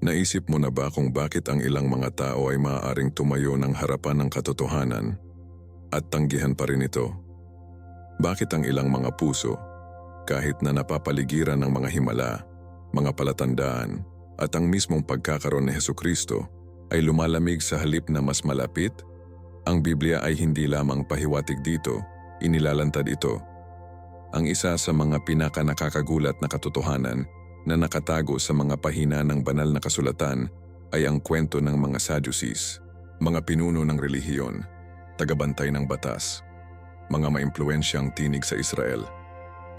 Naisip mo na ba kung bakit ang ilang mga tao ay maaaring tumayo ng harapan ng katotohanan at tanggihan pa rin ito? Bakit ang ilang mga puso, kahit na napapaligiran ng mga himala, mga palatandaan at ang mismong pagkakaroon ni Hesukristo ay lumalamig sa halip na mas malapit? Ang Biblia ay hindi lamang pahiwatig dito, inilalantad ito. Ang isa sa mga pinakanakakagulat na katotohanan na nakatago sa mga pahina ng banal na kasulatan ay ang kwento ng mga Sadducees, mga pinuno ng relihiyon, tagabantay ng batas, mga maimpluwensyang tinig sa Israel,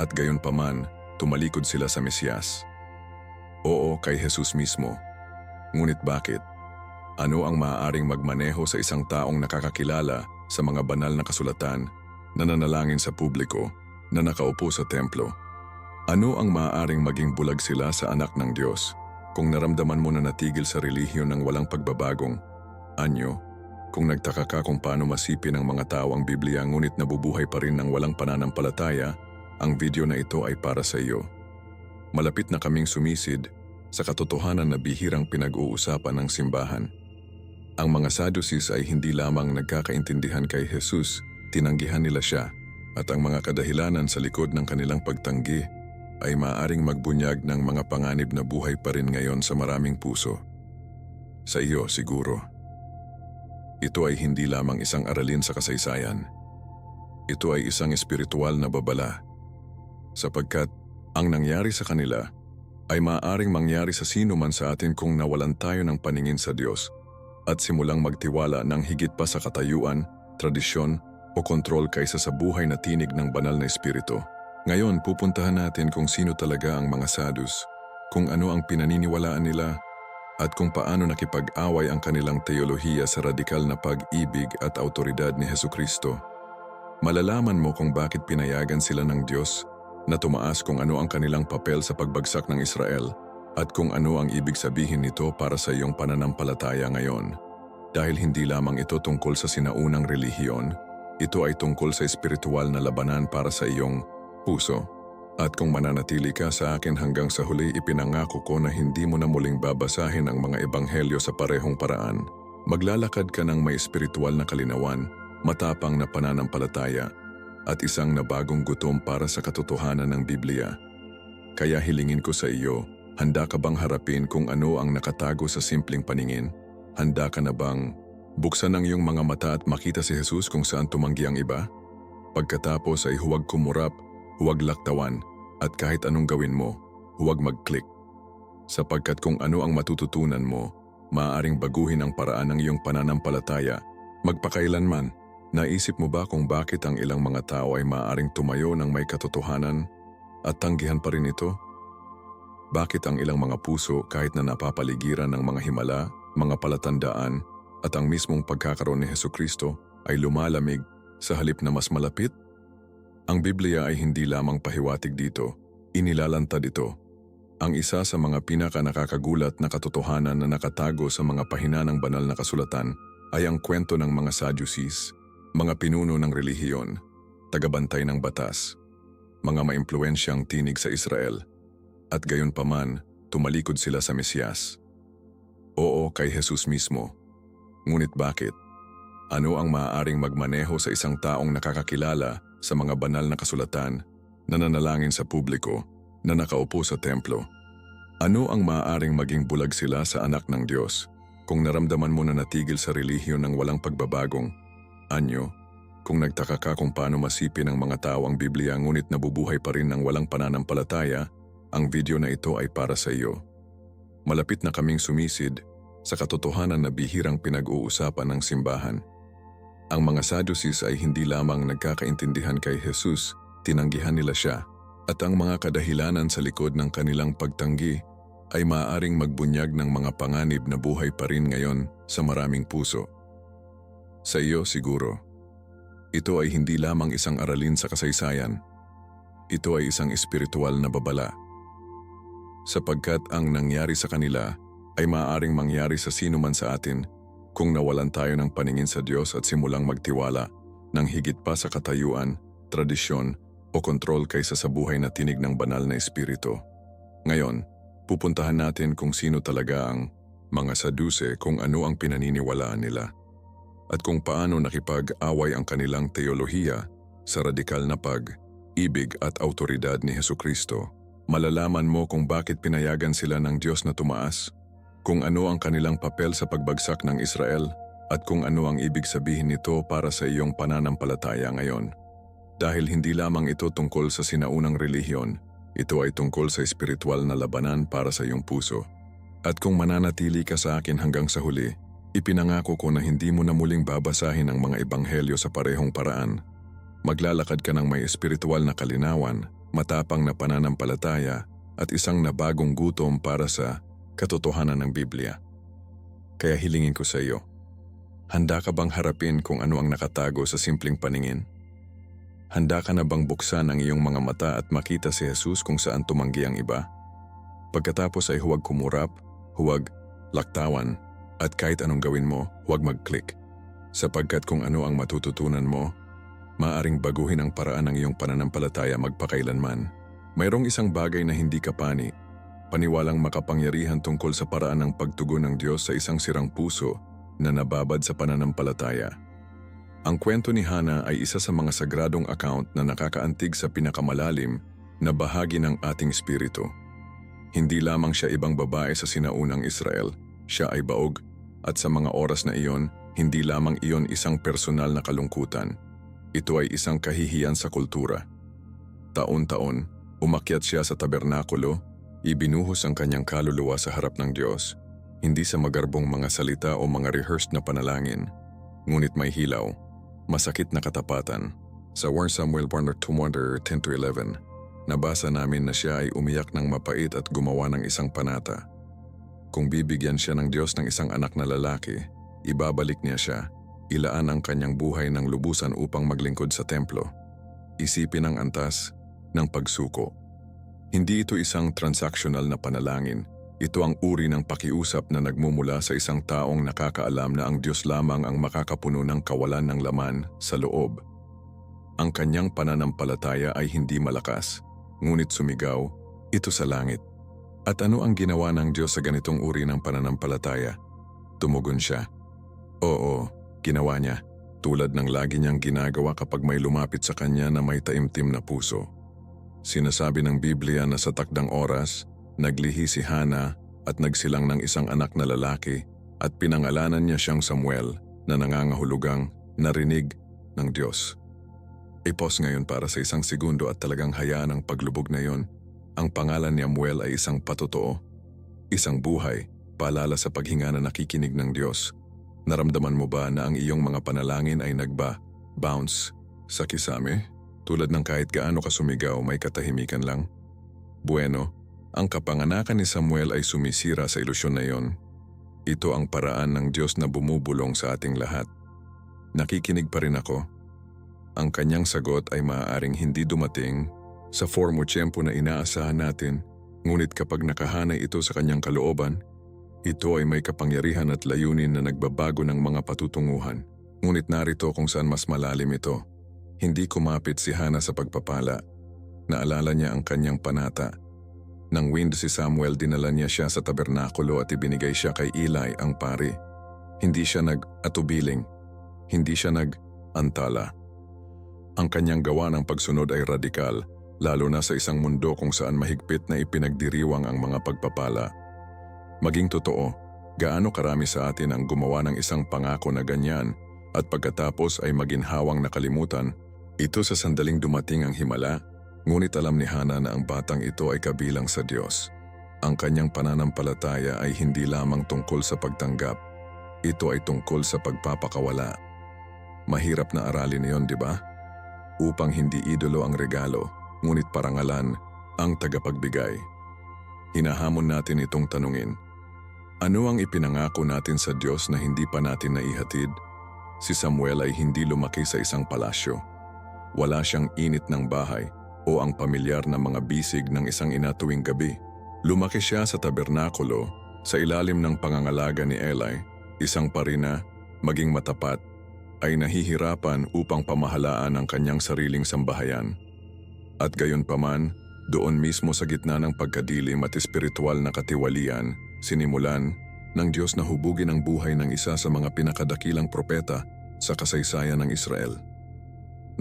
at gayunpaman tumalikod sila sa Mesiyas. Oo, kay Jesus mismo. Ngunit bakit? Ano ang maaaring magmaneho sa isang taong nakakakilala sa mga banal na kasulatan, nananalangin sa publiko, na nakaupo sa templo? Ano ang maaaring maging bulag sila sa anak ng Diyos kung naramdaman mo na natigil sa relihiyon ng walang pagbabagong? Anyo, kung nagtaka ka kung paano masipin ng mga tao ang Biblia ngunit nabubuhay pa rin ng walang pananampalataya, ang video na ito ay para sa iyo. Malapit na kaming sumisid sa katotohanan na bihirang pinag-uusapan ng simbahan. Ang mga Sadducees ay hindi lamang nagkakaintindihan kay Jesus, tinanggihan nila siya, at ang mga kadahilanan sa likod ng kanilang pagtanggi ay maaaring magbunyag ng mga panganib na buhay pa rin ngayon sa maraming puso. Sa iyo siguro. Ito ay hindi lamang isang aralin sa kasaysayan. Ito ay isang espiritual na babala. Sapagkat ang nangyari sa kanila ay maaaring mangyari sa sino man sa atin kung nawalan tayo ng paningin sa Diyos at simulang magtiwala ng higit pa sa katayuan, tradisyon o kontrol kaysa sa buhay na tinig ng banal na espiritu. Ngayon, pupuntahan natin kung sino talaga ang mga Sadducees, kung ano ang pinaniniwalaan nila, at kung paano nakipag-away ang kanilang teolohiya sa radikal na pag-ibig at autoridad ni Hesukristo. Malalaman mo kung bakit pinayagan sila ng Diyos na tumaas, kung ano ang kanilang papel sa pagbagsak ng Israel, at kung ano ang ibig sabihin nito para sa iyong pananampalataya ngayon. Dahil hindi lamang ito tungkol sa sinaunang relihiyon, ito ay tungkol sa espiritual na labanan para sa iyong puso. At kung mananatili ka sa akin hanggang sa huli, ipinangako ko na hindi mo na muling babasahin ang mga ebanghelyo sa parehong paraan. Maglalakad ka ng may espiritual na kalinawan, matapang na pananampalataya, at isang nabagong gutom para sa katotohanan ng Biblia. Kaya hilingin ko sa iyo, handa ka bang harapin kung ano ang nakatago sa simpleng paningin? Handa ka na bang buksan ang iyong mga mata at makita si Jesus kung saan tumanggi ang iba? Pagkatapos ay huwag kumurap, huwag laktawan, at kahit anong gawin mo, huwag mag-click. Sapagkat kung ano ang matututunan mo, maaaring baguhin ang paraan ng iyong pananampalataya. Magpakailanman, naisip mo ba kung bakit ang ilang mga tao ay maaaring tumayo ng may katotohanan at tanggihan pa rin ito? Bakit ang ilang mga puso, kahit na napapaligiran ng mga himala, mga palatandaan, at ang mismong pagkakaroon ni Hesukristo ay lumalamig sa halip na mas malapit? Ang Biblia ay hindi lamang pahiwatig dito, inilalantad ito. Ang isa sa mga pinakanakakagulat na katotohanan na nakatago sa mga pahina ng banal na kasulatan ay ang kwento ng mga Sadducees, mga pinuno ng relihiyon, tagabantay ng batas, mga maimpluwensyang tinig sa Israel, at gayunpaman tumalikod sila sa Mesiyas. Oo, kay Jesus mismo. Ngunit bakit? Ano ang maaaring magmaneho sa isang taong nakakakilala sa mga banal na kasulatan, nananalangin sa publiko, na nakaupo sa templo? Ano ang maaaring maging bulag sila sa anak ng Diyos kung naramdaman mo na natigil sa relihiyon ng walang pagbabagong? Anyo, kung nagtaka ka kung paano masipin ng mga tao ang Biblia ngunit nabubuhay pa rin ng walang pananampalataya, ang video na ito ay para sa iyo. Malapit na kaming sumisid sa katotohanan na bihirang pinag-uusapan ng simbahan. Ang mga Sadducees ay hindi lamang nagkakaintindihan kay Jesus, tinanggihan nila siya, at ang mga kadahilanan sa likod ng kanilang pagtanggi ay maaaring magbunyag ng mga panganib na buhay pa rin ngayon sa maraming puso. Sa iyo siguro, ito ay hindi lamang isang aralin sa kasaysayan. Ito ay isang espiritual na babala. Sapagkat ang nangyari sa kanila ay maaaring mangyari sa sino man sa atin kung nawalan tayo ng paningin sa Diyos at simulang magtiwala ng higit pa sa katayuan, tradisyon o kontrol kaysa sa buhay na tinig ng banal na espiritu. Ngayon, pupuntahan natin kung sino talaga ang mga Saduse kung ano ang pinaniniwalaan nila, at kung paano nakipag-away ang kanilang teolohiya sa radikal na pag-ibig at autoridad ni Hesukristo. Malalaman mo kung bakit pinayagan sila ng Diyos na tumaas, kung ano ang kanilang papel sa pagbagsak ng Israel, at kung ano ang ibig sabihin nito para sa iyong pananampalataya ngayon. Dahil hindi lamang ito tungkol sa sinaunang relihiyon, ito ay tungkol sa espiritual na labanan para sa iyong puso. At kung mananatili ka sa akin hanggang sa huli, ipinangako ko na hindi mo na muling babasahin ang mga ebanghelyo sa parehong paraan. Maglalakad ka ng may espiritual na kalinawan, matapang na pananampalataya, at isang nabagong gutom para sa katotohanan ng Biblia. Kaya hilingin ko sa iyo, handa ka bang harapin kung ano ang nakatago sa simpleng paningin? Handa ka na bang buksan ang iyong mga mata at makita si Jesus kung saan tumanggi ang iba? Pagkatapos ay huwag kumurap, huwag laktawan, at kahit anong gawin mo, huwag mag-click. Sapagkat kung ano ang matututunan mo, maaaring baguhin ang paraan ng iyong pananampalataya magpakailanman. Mayroong isang bagay na hindi ka pani, paniwalang makapangyarihan tungkol sa paraan ng pagtugon ng Diyos sa isang sirang puso na nababad sa pananampalataya. Ang kwento ni Hana ay isa sa mga sagradong account na nakakaantig sa pinakamalalim na bahagi ng ating espiritu. Hindi lamang siya ibang babae sa sinaunang Israel, siya ay baog, at sa mga oras na iyon, hindi lamang iyon isang personal na kalungkutan. Ito ay isang kahihiyan sa kultura. Taon-taon, umakyat siya sa tabernakulo, ibinuhos ang kanyang kaluluwa sa harap ng Diyos, hindi sa magarbong mga salita o mga rehearsed na panalangin, ngunit may hilaw, masakit na katapatan. Sa 1 Samuel 1:10-11, nabasa namin na siya ay umiyak ng mapait at gumawa ng isang panata. Kung bibigyan siya ng Diyos ng isang anak na lalaki, ibabalik niya siya, ilaan ang kanyang buhay ng lubusan upang maglingkod sa templo. Isipin ang antas ng pagsuko. Hindi ito isang transactional na panalangin. Ito ang uri ng pakiusap na nagmumula sa isang taong nakakaalam na ang Diyos lamang ang makakapuno ng kawalan ng laman sa loob. Ang kanyang pananampalataya ay hindi malakas, ngunit sumigaw, ito sa langit. At ano ang ginawa ng Diyos sa ganitong uri ng pananampalataya? Tumugon siya. Oo, ginawa niya, tulad ng lagi niyang ginagawa kapag may lumapit sa kanya na may taimtim na puso. Sinasabi ng Biblia na sa takdang oras, naglihi si Hana at nagsilang ng isang anak na lalaki at pinangalanan niya siyang Samuel na nangangahulugang narinig ng Diyos. I-pause ngayon para sa isang segundo at talagang hayaan ang paglubog na yon. Ang pangalan ni Samuel ay isang patotoo, isang buhay, paalala sa paghinga na nakikinig ng Diyos. Naramdaman mo ba na ang iyong mga panalangin ay bounce sa kisame? Tulad ng kahit gaano ka sumigaw, may katahimikan lang? Bueno, ang kapanganakan ni Samuel ay sumisira sa ilusyon na iyon. Ito ang paraan ng Diyos na bumubulong sa ating lahat. Nakikinig pa rin ako. Ang kanyang sagot ay maaaring hindi dumating sa form o tiyempo na inaasahan natin, ngunit kapag nakahanay ito sa kanyang kalooban, ito ay may kapangyarihan at layunin na nagbabago ng mga patutunguhan. Ngunit narito kung saan mas malalim ito. Hindi kumapit si Hana sa pagpapala. Naalala niya ang kanyang panata. Nang wind si Samuel, dinala niya siya sa tabernakulo at ibinigay siya kay Eli ang pari. Hindi siya nag-atubiling. Hindi siya nag-antala. Ang kanyang gawa ng pagsunod ay radikal, lalo na sa isang mundo kung saan mahigpit na ipinagdiriwang ang mga pagpapala. Maging totoo, gaano karami sa atin ang gumawa ng isang pangako na ganyan at pagkatapos ay maginhawang nakalimutan, ito sa sandaling dumating ang himala, ngunit alam ni Hana na ang batang ito ay kabilang sa Diyos. Ang kanyang pananampalataya ay hindi lamang tungkol sa pagtanggap, ito ay tungkol sa pagpapakawala. Mahirap na aralin iyon, di ba? Upang hindi idolo ang regalo, ngunit parangalan ang tagapagbigay. Hinahamon natin itong tanungin. Ano ang ipinangako natin sa Diyos na hindi pa natin naihatid? Si Samuel ay hindi lumaki sa isang palasyo. Wala siyang init ng bahay o ang pamilyar na mga bisig ng isang ina tuwing gabi. Lumaki siya sa tabernakulo sa ilalim ng pangangalaga ni Eli, isang parina, maging matapat, ay nahihirapan upang pamahalaan ang kanyang sariling sambahayan. At gayon paman, doon mismo sa gitna ng pagkadilim at espiritual na katiwalian, sinimulan ng Diyos na hubugin ang buhay ng isa sa mga pinakadakilang propeta sa kasaysayan ng Israel.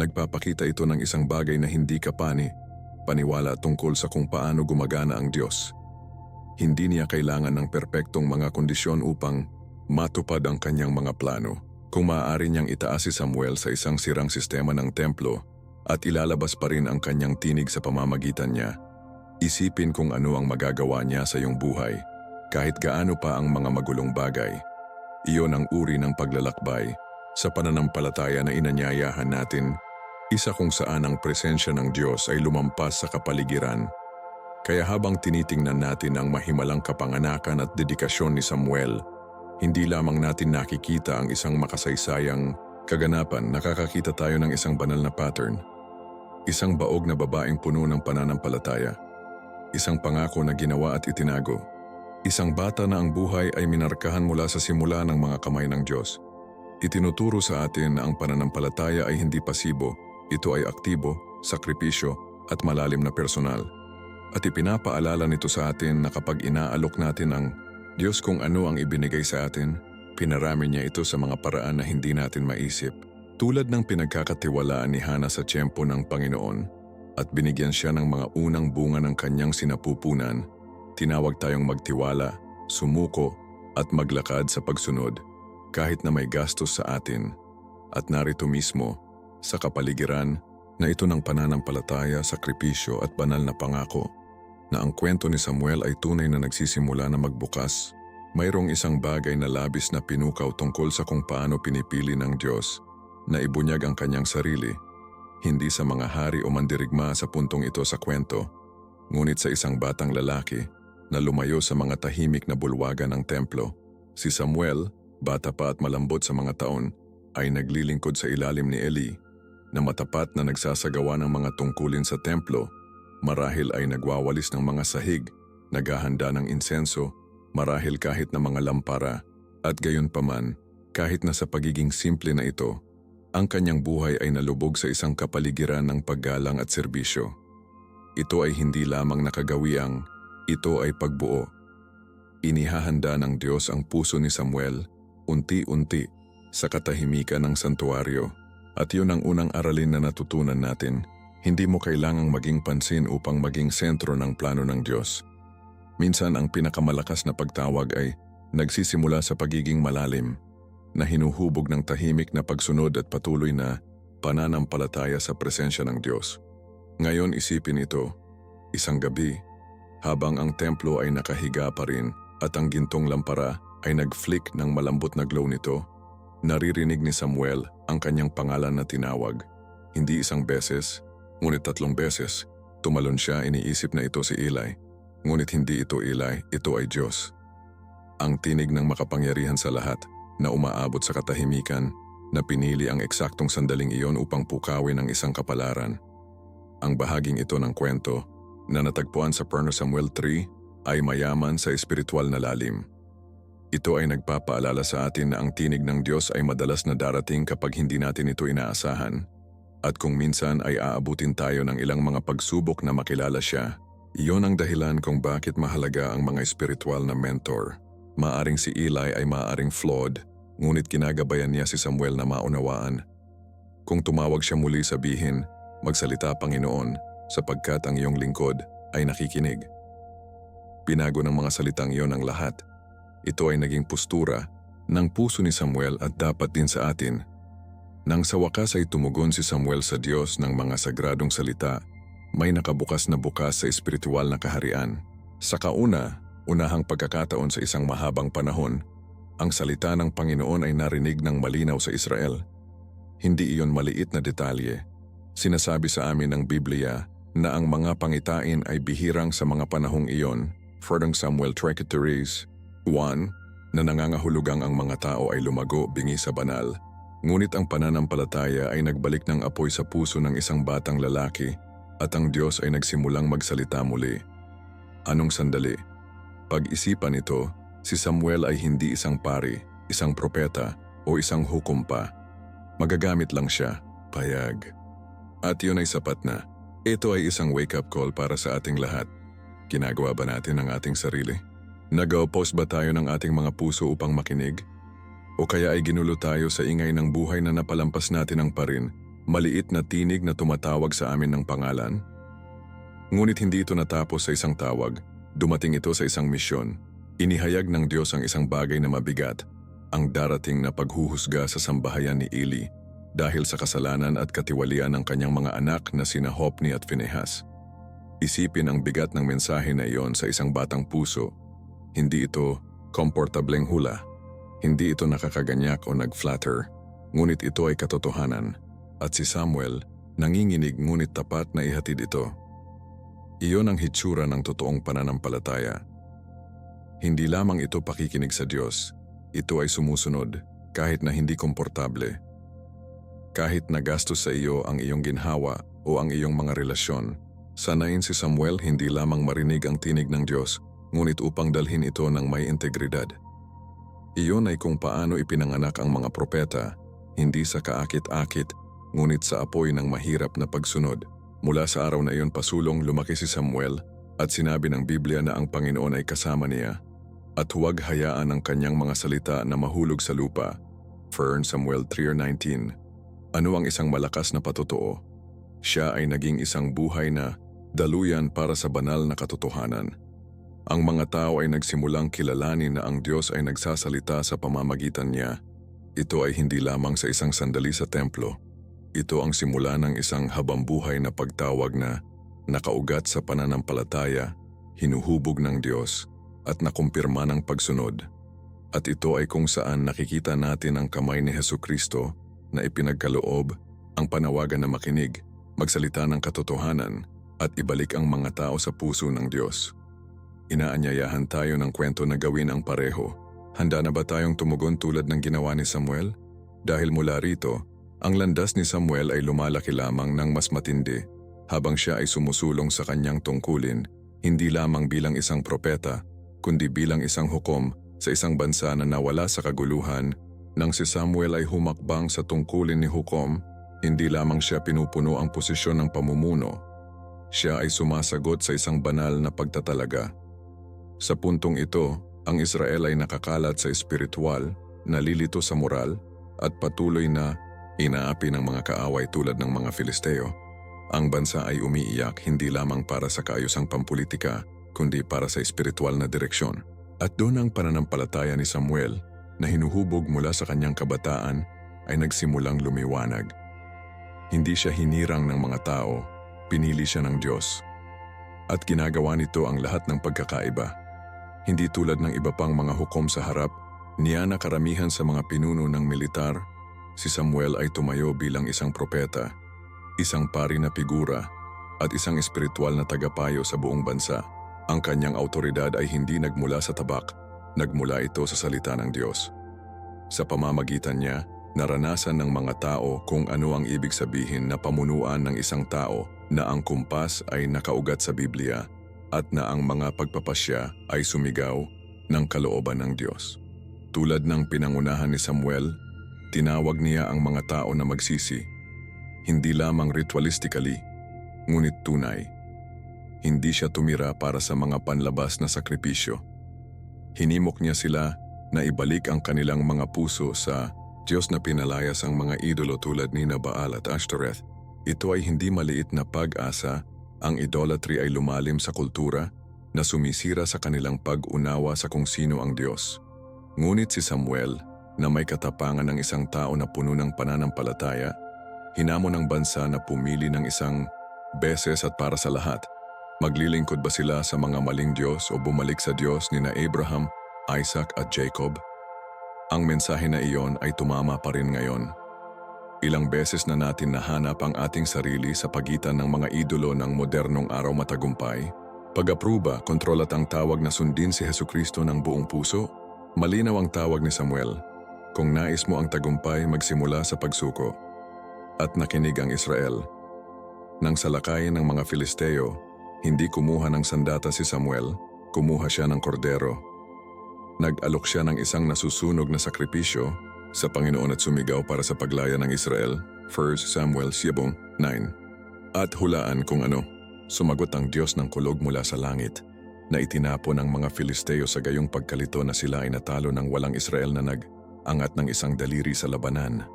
Nagpapakita ito ng isang bagay na hindi paniwala tungkol sa kung paano gumagana ang Diyos. Hindi niya kailangan ng perpektong mga kondisyon upang matupad ang kanyang mga plano. Kung maaari niyang itaas si Samuel sa isang sirang sistema ng templo at ilalabas pa rin ang kanyang tinig sa pamamagitan niya, isipin kung ano ang magagawa niya sa iyong buhay, kahit gaano pa ang mga magulong bagay. Iyon ang uri ng paglalakbay sa pananampalataya na inanyayahan natin, isa kung saan ang presensya ng Diyos ay lumampas sa kapaligiran. Kaya habang tinitingnan natin ang mahimalang kapanganakan at dedikasyon ni Samuel, hindi lamang natin nakikita ang isang makasaysayang kaganapan, nakakakita tayo ng isang banal na pattern. Isang baog na babaeng puno ng pananampalataya. Isang pangako na ginawa at itinago. Isang bata na ang buhay ay minarkahan mula sa simula ng mga kamay ng Diyos. Itinuturo sa atin na ang pananampalataya ay hindi pasibo, ito ay aktibo, sakripisyo at malalim na personal. At ipinapaalala nito sa atin na kapag inaalok natin ang Diyos kung ano ang ibinigay sa atin, pinarami niya ito sa mga paraan na hindi natin maisip. Tulad ng pinagkakatiwalaan ni Hana sa tiyempo ng Panginoon at binigyan siya ng mga unang bunga ng kanyang sinapupunan, tinawag tayong magtiwala, sumuko at maglakad sa pagsunod kahit na may gastos sa atin. At narito mismo, sa kapaligiran na ito ng pananampalataya, sakripisyo at banal na pangako, na ang kwento ni Samuel ay tunay na nagsisimula na magbukas, mayroong isang bagay na labis na pinukaw tungkol sa kung paano pinipili ng Diyos na ibunyag ang kanyang sarili, hindi sa mga hari o mandirigma sa puntong ito sa kwento, ngunit sa isang batang lalaki na lumayo sa mga tahimik na bulwagan ng templo. Si Samuel, bata pa at malambot sa mga taon, ay naglilingkod sa ilalim ni Eli, na matapat na nagsasagawa ng mga tungkulin sa templo. Marahil ay nagwawalis ng mga sahig, naghahanda ng insenso, marahil kahit na mga lampara, at gayon paman, kahit na sa pagiging simple na ito, ang kanyang buhay ay nalubog sa isang kapaligiran ng paggalang at serbisyo. Ito ay hindi lamang nakagawiang, ito ay pagbuo. Inihahanda ng Diyos ang puso ni Samuel, unti-unti, sa katahimikan ng santuaryo, at yun ang unang aralin na natutunan natin. Hindi mo kailangang maging pansin upang maging sentro ng plano ng Diyos. Minsan ang pinakamalakas na pagtawag ay nagsisimula sa pagiging malalim, na hinuhubog ng tahimik na pagsunod at patuloy na pananampalataya sa presensya ng Diyos. Ngayon isipin ito, isang gabi, habang ang templo ay nakahiga pa rin at ang gintong lampara ay nag-flick ng malambot na glow nito, naririnig ni Samuel ang kanyang pangalan na tinawag. Hindi isang beses, ngunit 3 beses. Tumalon siya, iniisip na ito si Eli. Ngunit hindi ito Eli, ito ay Diyos. Ang tinig ng makapangyarihan sa lahat na umaabot sa katahimikan, na pinili ang eksaktong sandaling iyon upang pukawin ang isang kapalaran. Ang bahaging ito ng kwento na natagpuan sa 1 Samuel 3 ay mayaman sa espiritual na lalim. Ito ay nagpapaalala sa atin na ang tinig ng Diyos ay madalas na darating kapag hindi natin ito inaasahan. At kung minsan ay aabutin tayo ng ilang mga pagsubok na makilala siya, iyon ang dahilan kung bakit mahalaga ang mga espiritual na mentor. Maaring si Eli ay maaring flawed, ngunit kinagabayan niya si Samuel na maunawaan. Kung tumawag siya muli, sabihin, "Magsalita, Panginoon, sapagkat ang iyong lingkod ay nakikinig." Binago ng mga salitang iyon ang lahat. Ito ay naging postura ng puso ni Samuel at dapat din sa atin. Nang sa wakas ay tumugon si Samuel sa Diyos ng mga sagradong salita, may nakabukas na bukas sa espiritual na kaharian. Sa unahang pagkakataon sa isang mahabang panahon, ang salita ng Panginoon ay narinig ng malinaw sa Israel. Hindi iyon maliit na detalye. Sinasabi sa amin ng Biblia na ang mga pangitain ay bihirang sa mga panahong iyon, 1 Samuel 3:1, na nangangahulugang ang mga tao ay lumago bingi sa banal. Ngunit ang pananampalataya ay nagbalik ng apoy sa puso ng isang batang lalaki at ang Diyos ay nagsimulang magsalita muli. Anong sandali? Pag-isipan ito, si Samuel ay hindi isang pari, isang propeta o isang hukom pa. Magagamit lang siya, payag. At yun ay sapat na. Ito ay isang wake-up call para sa ating lahat. Ginagawa ba natin ang ating sarili? Nag-oppose ba tayo ng ating mga puso upang makinig? O kaya ay ginulo tayo sa ingay ng buhay na napalampas natin ang parin, maliit na tinig na tumatawag sa amin ng pangalan? Ngunit hindi ito natapos sa isang tawag, dumating ito sa isang misyon. Inihayag ng Diyos ang isang bagay na mabigat, ang darating na paghuhusga sa sambahayan ni Eli dahil sa kasalanan at katiwalian ng kanyang mga anak na sina Hopni at Phinehas. Isipin ang bigat ng mensahe na iyon sa isang batang puso. Hindi ito komportableng hula. Hindi ito nakakaganyak o nag-flatter. Ngunit ito ay katotohanan. At si Samuel, nanginginig ngunit tapat na ihatid ito. Iyon ang hitsura ng totoong pananampalataya. Hindi lamang ito pakikinig sa Diyos. Ito ay sumusunod kahit na hindi komportable. Kahit nagastos sa iyo ang iyong ginhawa o ang iyong mga relasyon, sanayin si Samuel hindi lamang marinig ang tinig ng Diyos, ngunit upang dalhin ito ng may integridad. Iyon ay kung paano ipinanganak ang mga propeta, hindi sa kaakit-akit, ngunit sa apoy ng mahirap na pagsunod. Mula sa araw na iyon pasulong lumaki si Samuel at sinabi ng Biblia na ang Panginoon ay kasama niya at huwag hayaan ang kanyang mga salita na mahulog sa lupa. 1 Samuel 3:19. Ano ang isang malakas na patotoo? Siya ay naging isang buhay na daluyan para sa banal na katotohanan. Ang mga tao ay nagsimulang kilalanin na ang Diyos ay nagsasalita sa pamamagitan niya. Ito ay hindi lamang sa isang sandali sa templo. Ito ang simula ng isang habambuhay na pagtawag na nakaugat sa pananampalataya, hinuhubog ng Diyos, at nakumpirma ng pagsunod. At ito ay kung saan nakikita natin ang kamay ni Hesukristo na ipinagkaloob ang panawagan na makinig, magsalita ng katotohanan, at ibalik ang mga tao sa puso ng Diyos. Inaanyayahan tayo ng kwento na gawin ang pareho. Handa na ba tayong tumugon tulad ng ginawa ni Samuel? Dahil mula rito, ang landas ni Samuel ay lumalaki lamang ng mas matindi habang siya ay sumusulong sa kanyang tungkulin, hindi lamang bilang isang propeta, kundi bilang isang hukom sa isang bansa na nawala sa kaguluhan. Nang si Samuel ay humakbang sa tungkulin ni hukom, hindi lamang siya pinupuno ang posisyon ng pamumuno. Siya ay sumasagot sa isang banal na pagtatalaga. Sa puntong ito, ang Israel ay nakakalat sa espiritual, nalilito sa moral, at patuloy na inaapi ng mga kaaway tulad ng mga Filisteo. Ang bansa ay umiiyak hindi lamang para sa kaayusang pampulitika, kundi para sa espiritual na direksyon. At doon ang pananampalataya ni Samuel na hinuhubog mula sa kanyang kabataan ay nagsimulang lumiwanag. Hindi siya hinirang ng mga tao, pinili siya ng Diyos. At ginagawa nito ang lahat ng pagkakaiba. Hindi tulad ng iba pang mga hukom sa harap, niya na karamihan sa mga pinuno ng militar, si Samuel ay tumayo bilang isang propeta, isang pari na figura, at isang espiritual na tagapayo sa buong bansa. Ang kanyang autoridad ay hindi nagmula sa tabak, nagmula ito sa salita ng Diyos. Sa pamamagitan niya, naranasan ng mga tao kung ano ang ibig sabihin na pamunuan ng isang tao na ang kumpas ay nakaugat sa Biblia at na ang mga pagpapasya ay sumigaw ng kalooban ng Diyos. Tulad ng pinangunahan ni Samuel, tinawag niya ang mga tao na magsisi, hindi lamang ritualistically, ngunit tunay. Hindi siya tumira para sa mga panlabas na sakripisyo. Hinimok niya sila na ibalik ang kanilang mga puso sa Diyos na pinalayas ang mga idolo tulad ni Baal at Ashtoreth. Ito ay hindi maliit na pag-asa. Ang idolatry ay lumalim sa kultura na sumisira sa kanilang pag-unawa sa kung sino ang Diyos. Ngunit si Samuel, na may katapangan ng isang tao na puno ng pananampalataya, hinamon ng bansa na pumili ng isang beses at para sa lahat. Maglilingkod ba sila sa mga maling Diyos o bumalik sa Diyos ni Abraham, Isaac at Jacob? Ang mensahe na iyon ay tumama pa rin ngayon. Ilang beses na natin nahanap ang ating sarili sa pagitan ng mga idolo ng modernong araw matagumpay. Pag-apruba, kontrol at ang tawag na sundin si Hesukristo ng buong puso. Malinaw ang tawag ni Samuel. Kung nais mo ang tagumpay, magsimula sa pagsuko. At nakinig ang Israel. Nang salakayin ng mga Filisteo, hindi kumuha ng sandata si Samuel, kumuha siya ng kordero. Nag-alok siya ng isang nasusunog na sakripisyo sa Panginoon at sumigaw para sa paglaya ng Israel. 1 Samuel 7:9. At hulaan kung ano, sumagot ang Diyos ng kulog mula sa langit. na itinapon ng mga Filisteo sa gayong pagkalito na sila ay natalo ng walang Israel na nag-angat ng isang daliri sa labanan.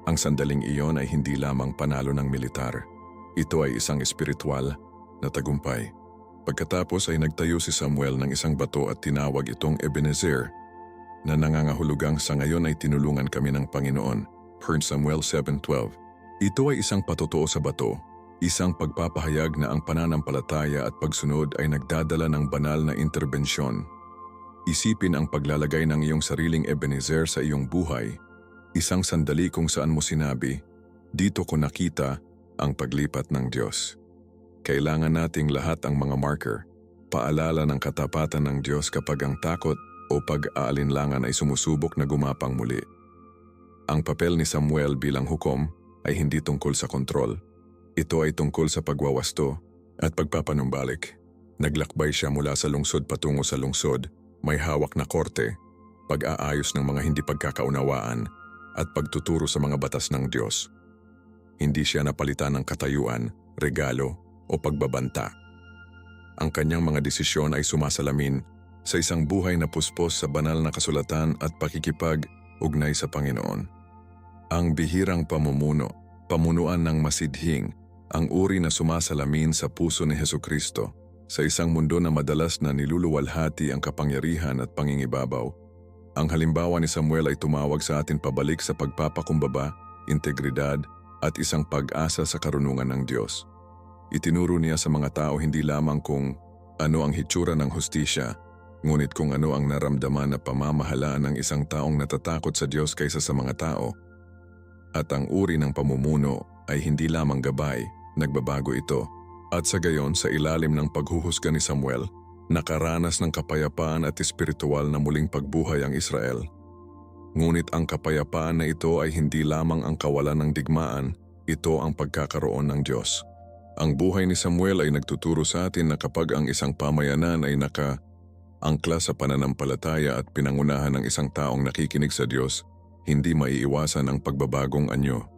Ang sandaling iyon ay hindi lamang panalo ng militar. Ito ay isang espiritual na tagumpay. Pagkatapos ay nagtayo si Samuel ng isang bato at tinawag itong Ebenezer, na nangangahulugang sa ngayon ay tinulungan kami ng Panginoon. 1 Samuel 7:12. Ito ay isang patotoo sa bato, isang pagpapahayag na ang pananampalataya at pagsunod ay nagdadala ng banal na interbensyon. Isipin ang paglalagay ng iyong sariling Ebenezer sa iyong buhay, isang sandali kung saan mo sinabi, "Dito ko nakita ang paglipat ng Diyos." Kailangan nating lahat ang mga marker, paalala ng katapatan ng Diyos kapag ang takot o pag-aalinlangan ay sumusubok na gumapang muli. Ang papel ni Samuel bilang hukom ay hindi tungkol sa kontrol. Ito ay tungkol sa pagwawasto at pagpapanumbalik. Naglakbay siya mula sa lungsod patungo sa lungsod, may hawak na korte, pag-aayos ng mga hindi pagkakaunawaan at pagtuturo sa mga batas ng Diyos. Hindi siya napalitan ng katayuan, regalo o pagbabanta. Ang kanyang mga desisyon ay sumasalamin sa isang buhay na puspos sa banal na kasulatan at pakikipag-ugnay sa Panginoon. Ang bihirang pamumuno, pamunuan ng masidhing, ang uri na sumasalamin sa puso ni Hesukristo sa isang mundo na madalas na niluluwalhati ang kapangyarihan at pangingibabaw. Ang halimbawa ni Samuel ay tumawag sa atin pabalik sa pagpapakumbaba, integridad at isang pag-asa sa karunungan ng Diyos. Itinuro niya sa mga tao hindi lamang kung ano ang hitsura ng hustisya, ngunit kung ano ang naramdaman na pamamahalaan ng isang taong natatakot sa Diyos kaysa sa mga tao. At ang uri ng pamumuno ay hindi lamang gabay, nagbabago ito. At sa gayon sa ilalim ng paghuhusga ni Samuel, nakaranas ng kapayapaan at espiritual na muling pagbuhay ang Israel. Ngunit ang kapayapaan na ito ay hindi lamang ang kawalan ng digmaan, ito ang pagkakaroon ng Diyos. Ang buhay ni Samuel ay nagtuturo sa atin na kapag ang isang pamayanan ay naka-angkla sa pananampalataya at pinangunahan ng isang taong nakikinig sa Diyos, hindi maiiwasan ang pagbabagong anyo.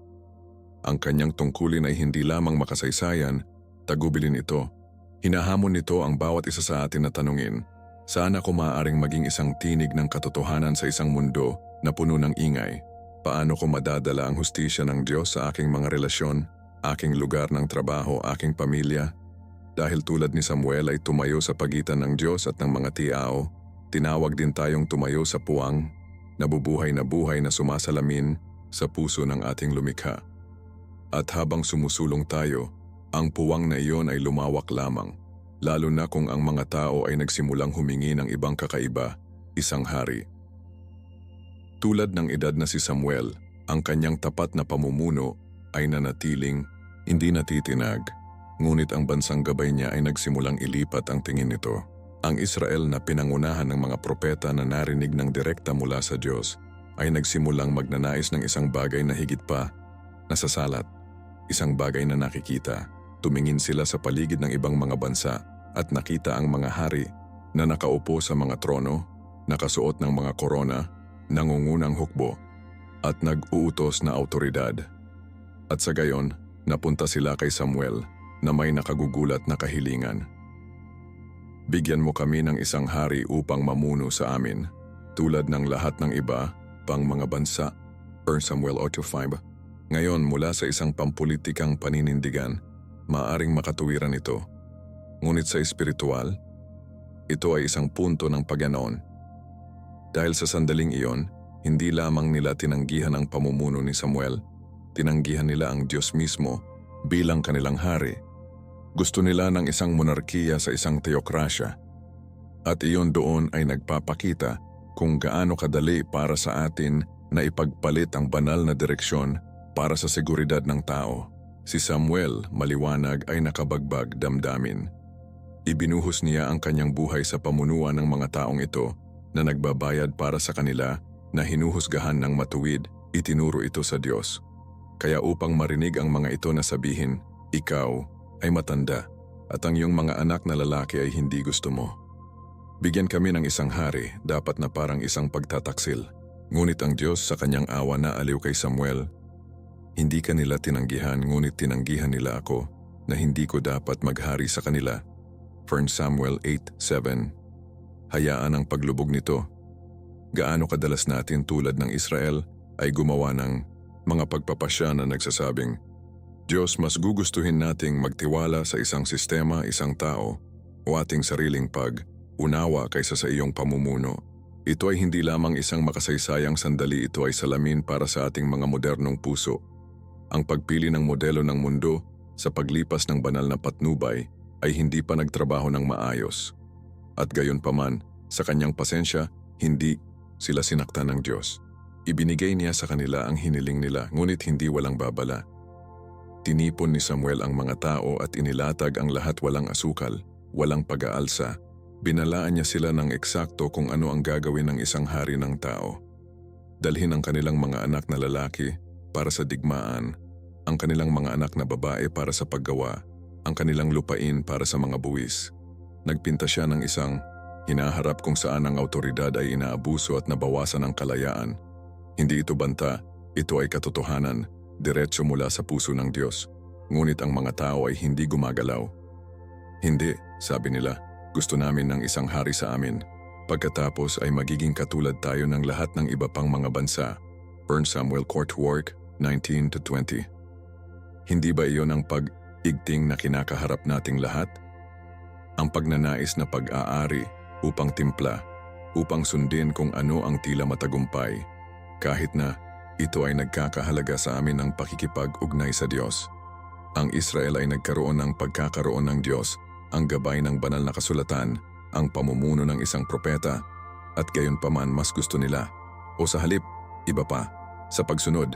Ang kanyang tungkulin ay hindi lamang makasaysayan, tagubilin ito. Hinahamon nito ang bawat isa sa atin na tanungin, sana ko maaaring maging isang tinig ng katotohanan sa isang mundo na puno ng ingay. Paano ko madadala ang hustisya ng Diyos sa aking mga relasyon, aking lugar ng trabaho, aking pamilya? Dahil tulad ni Samuel ay tumayo sa pagitan ng Diyos at ng mga tao, tinawag din tayong tumayo sa puwang, nabubuhay na buhay na sumasalamin sa puso ng ating lumikha. At habang sumusulong tayo, ang puwang na iyon ay lumawak lamang, lalo na kung ang mga tao ay nagsimulang humingi ng ibang kakaiba, isang hari. Tulad ng edad na si Samuel, ang kanyang tapat na pamumuno ay nanatiling hindi natitinag, ngunit ang bansang gabay niya ay nagsimulang ilipat ang tingin nito. Ang Israel na pinangunahan ng mga propeta na narinig ng direkta mula sa Diyos ay nagsimulang magnanais ng isang bagay na higit pa nasasalat, isang bagay na nakikita. Tumingin sila sa paligid ng ibang mga bansa at nakita ang mga hari na nakaupo sa mga trono, nakasuot ng mga korona, nangungunang hukbo at nag-uutos na autoridad. At sa gayon, napunta sila kay Samuel na may nakagugulat na kahilingan. Bigyan mo kami ng isang hari upang mamuno sa amin, tulad ng lahat ng iba pang mga bansa. 1 Samuel 8:5. Ngayon mula sa isang pampulitikang paninindigan, maaring makatuwiran ito. Ngunit sa espiritual, ito ay isang punto ng pagganoon. Dahil sa sandaling iyon, hindi lamang nila tinanggihan ang pamumuno ni Samuel, tinanggihan nila ang Diyos mismo bilang kanilang hari. Gusto nila ng isang monarkiya sa isang teokrasya. At iyon doon ay nagpapakita kung gaano kadali para sa atin na ipagpalit ang banal na direksyon para sa seguridad ng tao. Si Samuel, maliwanag, ay nakabagbag damdamin. Ibinuhos niya ang kanyang buhay sa pamunuan ng mga taong ito na nagbabayad para sa kanila, na hinuhusgahan ng matuwid, itinuro ito sa Diyos. Kaya upang marinig ang mga ito na sabihin, ikaw ay matanda at ang iyong mga anak na lalaki ay hindi gusto mo. Bigyan kami ng isang hari, dapat na parang isang pagtataksil. Ngunit ang Diyos sa kanyang awa na aliw kay Samuel. Hindi ka nila tinanggihan, ngunit tinanggihan nila ako na hindi ko dapat maghari sa kanila. 1 Samuel 8:7. Hayaan ang paglubog nito. Gaano kadalas natin tulad ng Israel ay gumawa ng mga pagpapasya na nagsasabing, Diyos, mas gugustuhin nating magtiwala sa isang sistema, isang tao, o ating sariling pag-unawa kaysa sa iyong pamumuno. Ito ay hindi lamang isang makasaysayang sandali, ito ay salamin para sa ating mga modernong puso. Ang pagpili ng modelo ng mundo sa paglipas ng banal na patnubay ay hindi pa nagtrabaho ng maayos. At gayon paman, sa kanyang pasensya, hindi sila sinaktan ng Diyos. Ibinigay niya sa kanila ang hiniling nila, ngunit hindi walang babala. Tinipon ni Samuel ang mga tao at inilatag ang lahat, walang asukal, walang pag-aalsa. Binalaan niya sila ng eksakto kung ano ang gagawin ng isang hari ng tao. Dalhin ang kanilang mga anak na lalaki para sa digmaan, ang kanilang mga anak na babae para sa paggawa, ang kanilang lupain para sa mga buwis. Nagpinta siya ng isang hinaharap kung saan ang awtoridad ay inaabuso at nabawasan ang kalayaan. Hindi ito banta, ito ay katotohanan, diretso mula sa puso ng Diyos. Ngunit ang mga tao ay hindi gumagalaw. Hindi, sabi nila, gusto namin ng isang hari sa amin. Pagkatapos ay magiging katulad tayo ng lahat ng iba pang mga bansa. 1 Samuel Court Work 19-20. Hindi ba iyon ang pag-igting na kinakaharap nating lahat? Ang pagnanais na pag-aari upang timpla, upang sundin kung ano ang tila matagumpay, kahit na ito ay nagkakahalaga sa amin ng pakikipag-ugnay sa Diyos. Ang Israel ay nagkaroon ng pagkakaroon ng Diyos, ang gabay ng banal na kasulatan, ang pamumuno ng isang propeta, at gayon paman mas gusto nila. O sa halip, iba pa. Sa pagsunod,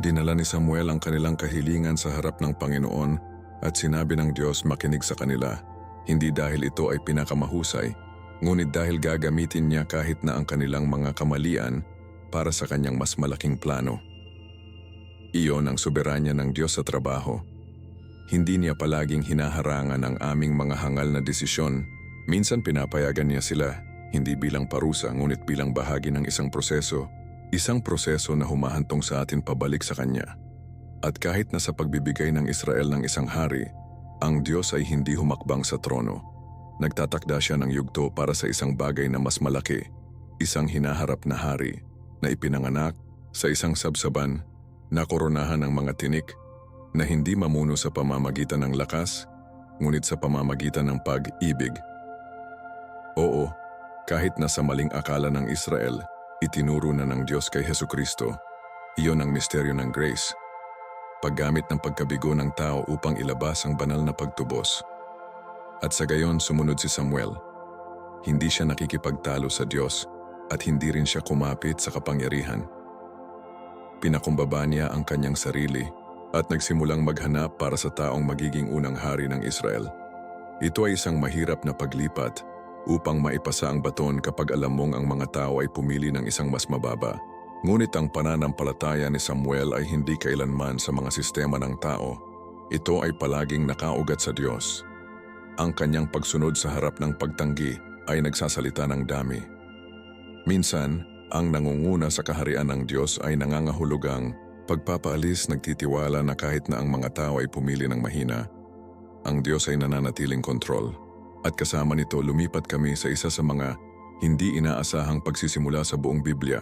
dinala ni Samuel ang kanilang kahilingan sa harap ng Panginoon at sinabi ng Diyos makinig sa kanila. Hindi dahil ito ay pinakamahusay, ngunit dahil gagamitin niya kahit na ang kanilang mga kamalian para sa kanyang mas malaking plano. Iyon ang soberanya ng Diyos sa trabaho. Hindi niya palaging hinaharangan ang aming mga hangal na desisyon. Minsan pinapayagan niya sila, hindi bilang parusa ngunit bilang bahagi ng isang proseso na humahantong sa atin pabalik sa Kanya. At kahit na sa pagbibigay ng Israel ng isang hari, ang Diyos ay hindi humakbang sa trono. Nagtatakda siya ng yugto para sa isang bagay na mas malaki, isang hinaharap na hari na ipinanganak sa isang sabsaban na koronahan ng mga tinik na hindi mamuno sa pamamagitan ng lakas, ngunit sa pamamagitan ng pag-ibig. Oo, kahit na sa maling akala ng Israel, itinuro na ng Diyos kay Hesukristo. Iyon ang misteryo ng grace. Paggamit ng pagkabigo ng tao upang ilabas ang banal na pagtubos. At sa gayon sumunod si Samuel. Hindi siya nakikipagtalo sa Diyos at hindi rin siya kumapit sa kapangyarihan. Pinakumbaba niya ang kanyang sarili at nagsimulang maghanap para sa taong magiging unang hari ng Israel. Ito ay isang mahirap na paglipat upang maipasa ang baton kapag alam mong ang mga tao ay pumili ng isang mas mababa. Ngunit ang pananampalataya ni Samuel ay hindi kailanman sa mga sistema ng tao. Ito ay palaging nakaugat sa Diyos. Ang kanyang pagsunod sa harap ng pagtanggi ay nagsasalita ng dami. Minsan, ang nangunguna sa kaharian ng Diyos ay nangangahulugang pagpapaalis, nagtitiwala na kahit na ang mga tao ay pumili ng mahina, ang Diyos ay nananatiling kontrol. At kasama nito lumipat kami sa isa sa mga hindi inaasahang pagsisimula sa buong Biblia.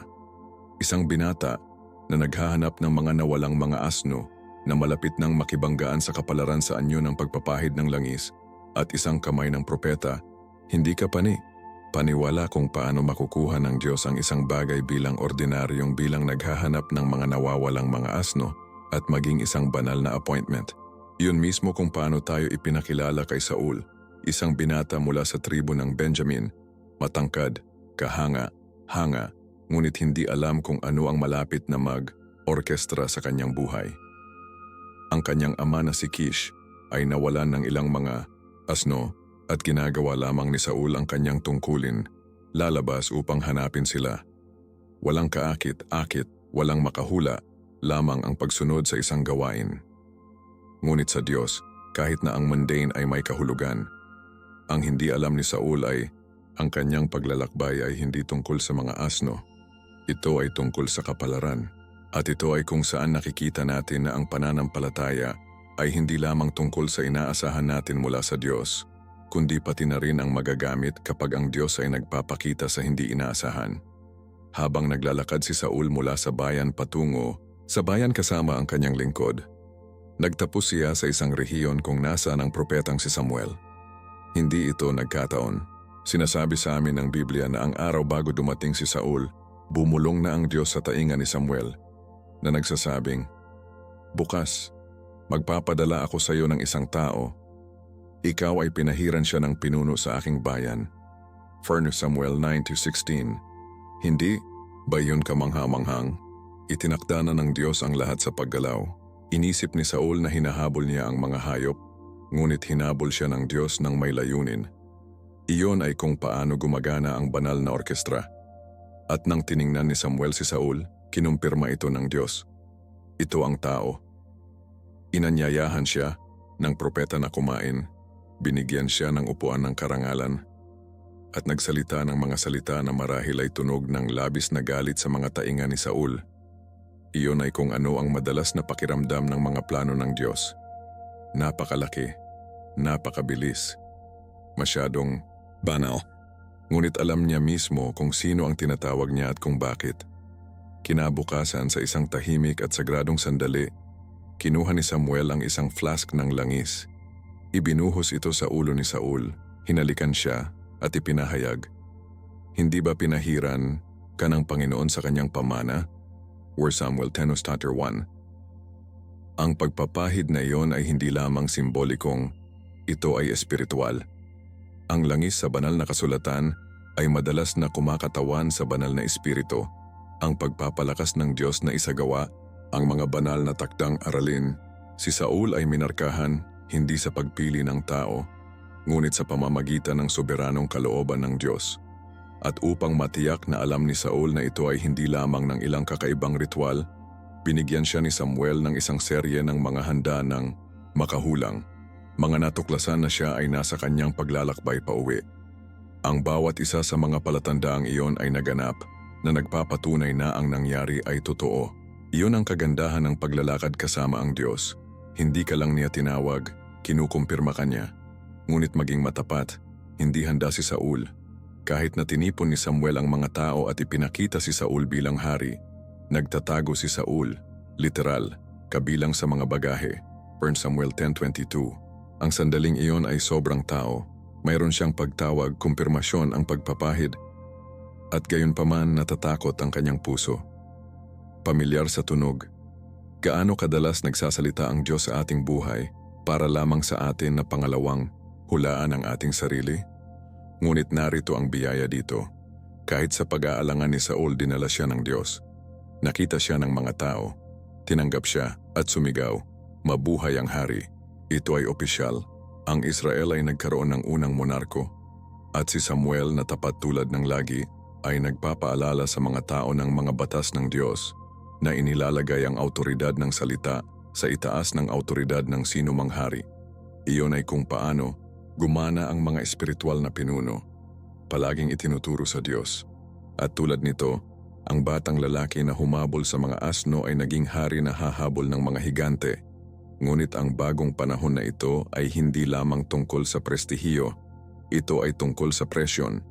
Isang binata na naghahanap ng mga nawalang mga asno na malapit nang makibanggaan sa kapalaran sa anyo ng pagpapahid ng langis at isang kamay ng propeta, hindi ka paniwala kung paano makukuha ng Diyos ang isang bagay bilang ordinaryong bilang naghahanap ng mga nawawalang mga asno at maging isang banal na appointment. Iyon mismo kung paano tayo ipinakilala kay Saul, isang binata mula sa tribo ng Benjamin, matangkad, kahanga-hanga, ngunit hindi alam kung ano ang malapit na mag-orkestra sa kanyang buhay. Ang kanyang ama na si Kish ay nawalan ng ilang mga asno at ginagawa lamang ni Saul ang kanyang tungkulin, lalabas upang hanapin sila. Walang kaakit-akit, walang makahula, lamang ang pagsunod sa isang gawain. Ngunit sa Diyos, kahit na ang mundane ay may kahulugan, ang hindi alam ni Saul ay ang kanyang paglalakbay ay hindi tungkol sa mga asno. Ito ay tungkol sa kapalaran. At ito ay kung saan nakikita natin na ang pananampalataya ay hindi lamang tungkol sa inaasahan natin mula sa Diyos, kundi pati na rin ang magagamit kapag ang Diyos ay nagpapakita sa hindi inaasahan. Habang naglalakad si Saul mula sa bayan patungo sa bayan kasama ang kanyang lingkod, nagtapos siya sa isang rehiyon kung nasaan ang propetang si Samuel. Hindi ito nagkataon. Sinasabi sa amin ng Biblia na ang araw bago dumating si Saul, bumulong na ang Diyos sa tainga ni Samuel na nagsasabing, "Bukas, magpapadala ako sa iyo ng isang tao. Ikaw ay pinahiran siya ng pinuno sa aking bayan." 1 Samuel 9-16. Hindi ba yun kamangha-manghang? Itinakda na ng Diyos ang lahat sa paggalaw. Inisip ni Saul na hinahabol niya ang mga hayop, ngunit hinabol siya ng Diyos ng may layunin. Iyon ay kung paano gumagana ang banal na orkestra. At nang tiningnan ni Samuel si Saul, kinumpirma ito ng Diyos. Ito ang tao. Inanyayahan siya ng propeta na kumain, binigyan siya ng upuan ng karangalan, at nagsalita ng mga salita na marahil ay tunog ng labis na galit sa mga tainga ni Saul. Iyon ay kung ano ang madalas na pakiramdam ng mga plano ng Diyos. Napakalaki, napakabilis, masyadong banal. Ngunit alam niya mismo kung sino ang tinatawag niya at kung bakit. Kinabukasan sa isang tahimik at sagradong sandali, kinuha ni Samuel ang isang flask ng langis. Ibinuhos ito sa ulo ni Saul, hinalikan siya at ipinahayag, "Hindi ba pinahiran ka ng Panginoon sa kanyang pamana?" 1 Samuel 10:1. Ang pagpapahid na iyon ay hindi lamang simbolikong, ito ay espiritual. Ang langis sa banal na kasulatan ay madalas na kumakatawan sa banal na espiritu, ang pagpapalakas ng Diyos na isagawa ang mga banal na takdang aralin. Si Saul ay minarkahan hindi sa pagpili ng tao, ngunit sa pamamagitan ng soberanong kalooban ng Diyos. At upang matiyak na alam ni Saul na ito ay hindi lamang ng ilang kakaibang ritual, binigyan siya ni Samuel ng isang serye ng mga handa ng makahulang. Mga natuklasan na siya ay nasa kanyang paglalakbay pauwi. Ang bawat isa sa mga palatandaang iyon ay naganap na nagpapatunay na ang nangyari ay totoo. Iyon ang kagandahan ng paglalakad kasama ang Diyos. Hindi ka lang niya tinawag, kinukumpirma ka niya. Ngunit maging matapat, hindi handa si Saul. Kahit na tinipon ni Samuel ang mga tao at ipinakita si Saul bilang hari, nagtatago si Saul, literal, kabilang sa mga bagahe. 1 Samuel 10:22. Ang sandaling iyon ay sobrang tao. Mayroon siyang pagtawag, kumpirmasyon ang pagpapahid, at gayunpaman natatakot ang kanyang puso. Pamilyar sa tunog. Gaano kadalas nagsasalita ang Diyos sa ating buhay para lamang sa atin na pangalawang hulaan ang ating sarili? Ngunit narito ang biyaya dito. Kahit sa pag-aalangan ni Saul, dinala siya ng Diyos. Nakita siya ng mga tao, tinanggap siya at sumigaw, "Mabuhay ang hari." Ito ay opisyal. Ang Israel ay nagkaroon ng unang monarko. At si Samuel na tapat tulad ng lagi ay nagpapaalala sa mga tao ng mga batas ng Diyos na inilalagay ang autoridad ng salita sa itaas ng autoridad ng sinumang hari. Iyon ay kung paano gumana ang mga espiritual na pinuno, palaging itinuturo sa Diyos. At tulad nito, ang batang lalaki na humabol sa mga asno ay naging hari na hahabol ng mga higante. Ngunit ang bagong panahon na ito ay hindi lamang tungkol sa prestihiyo, ito ay tungkol sa presyon.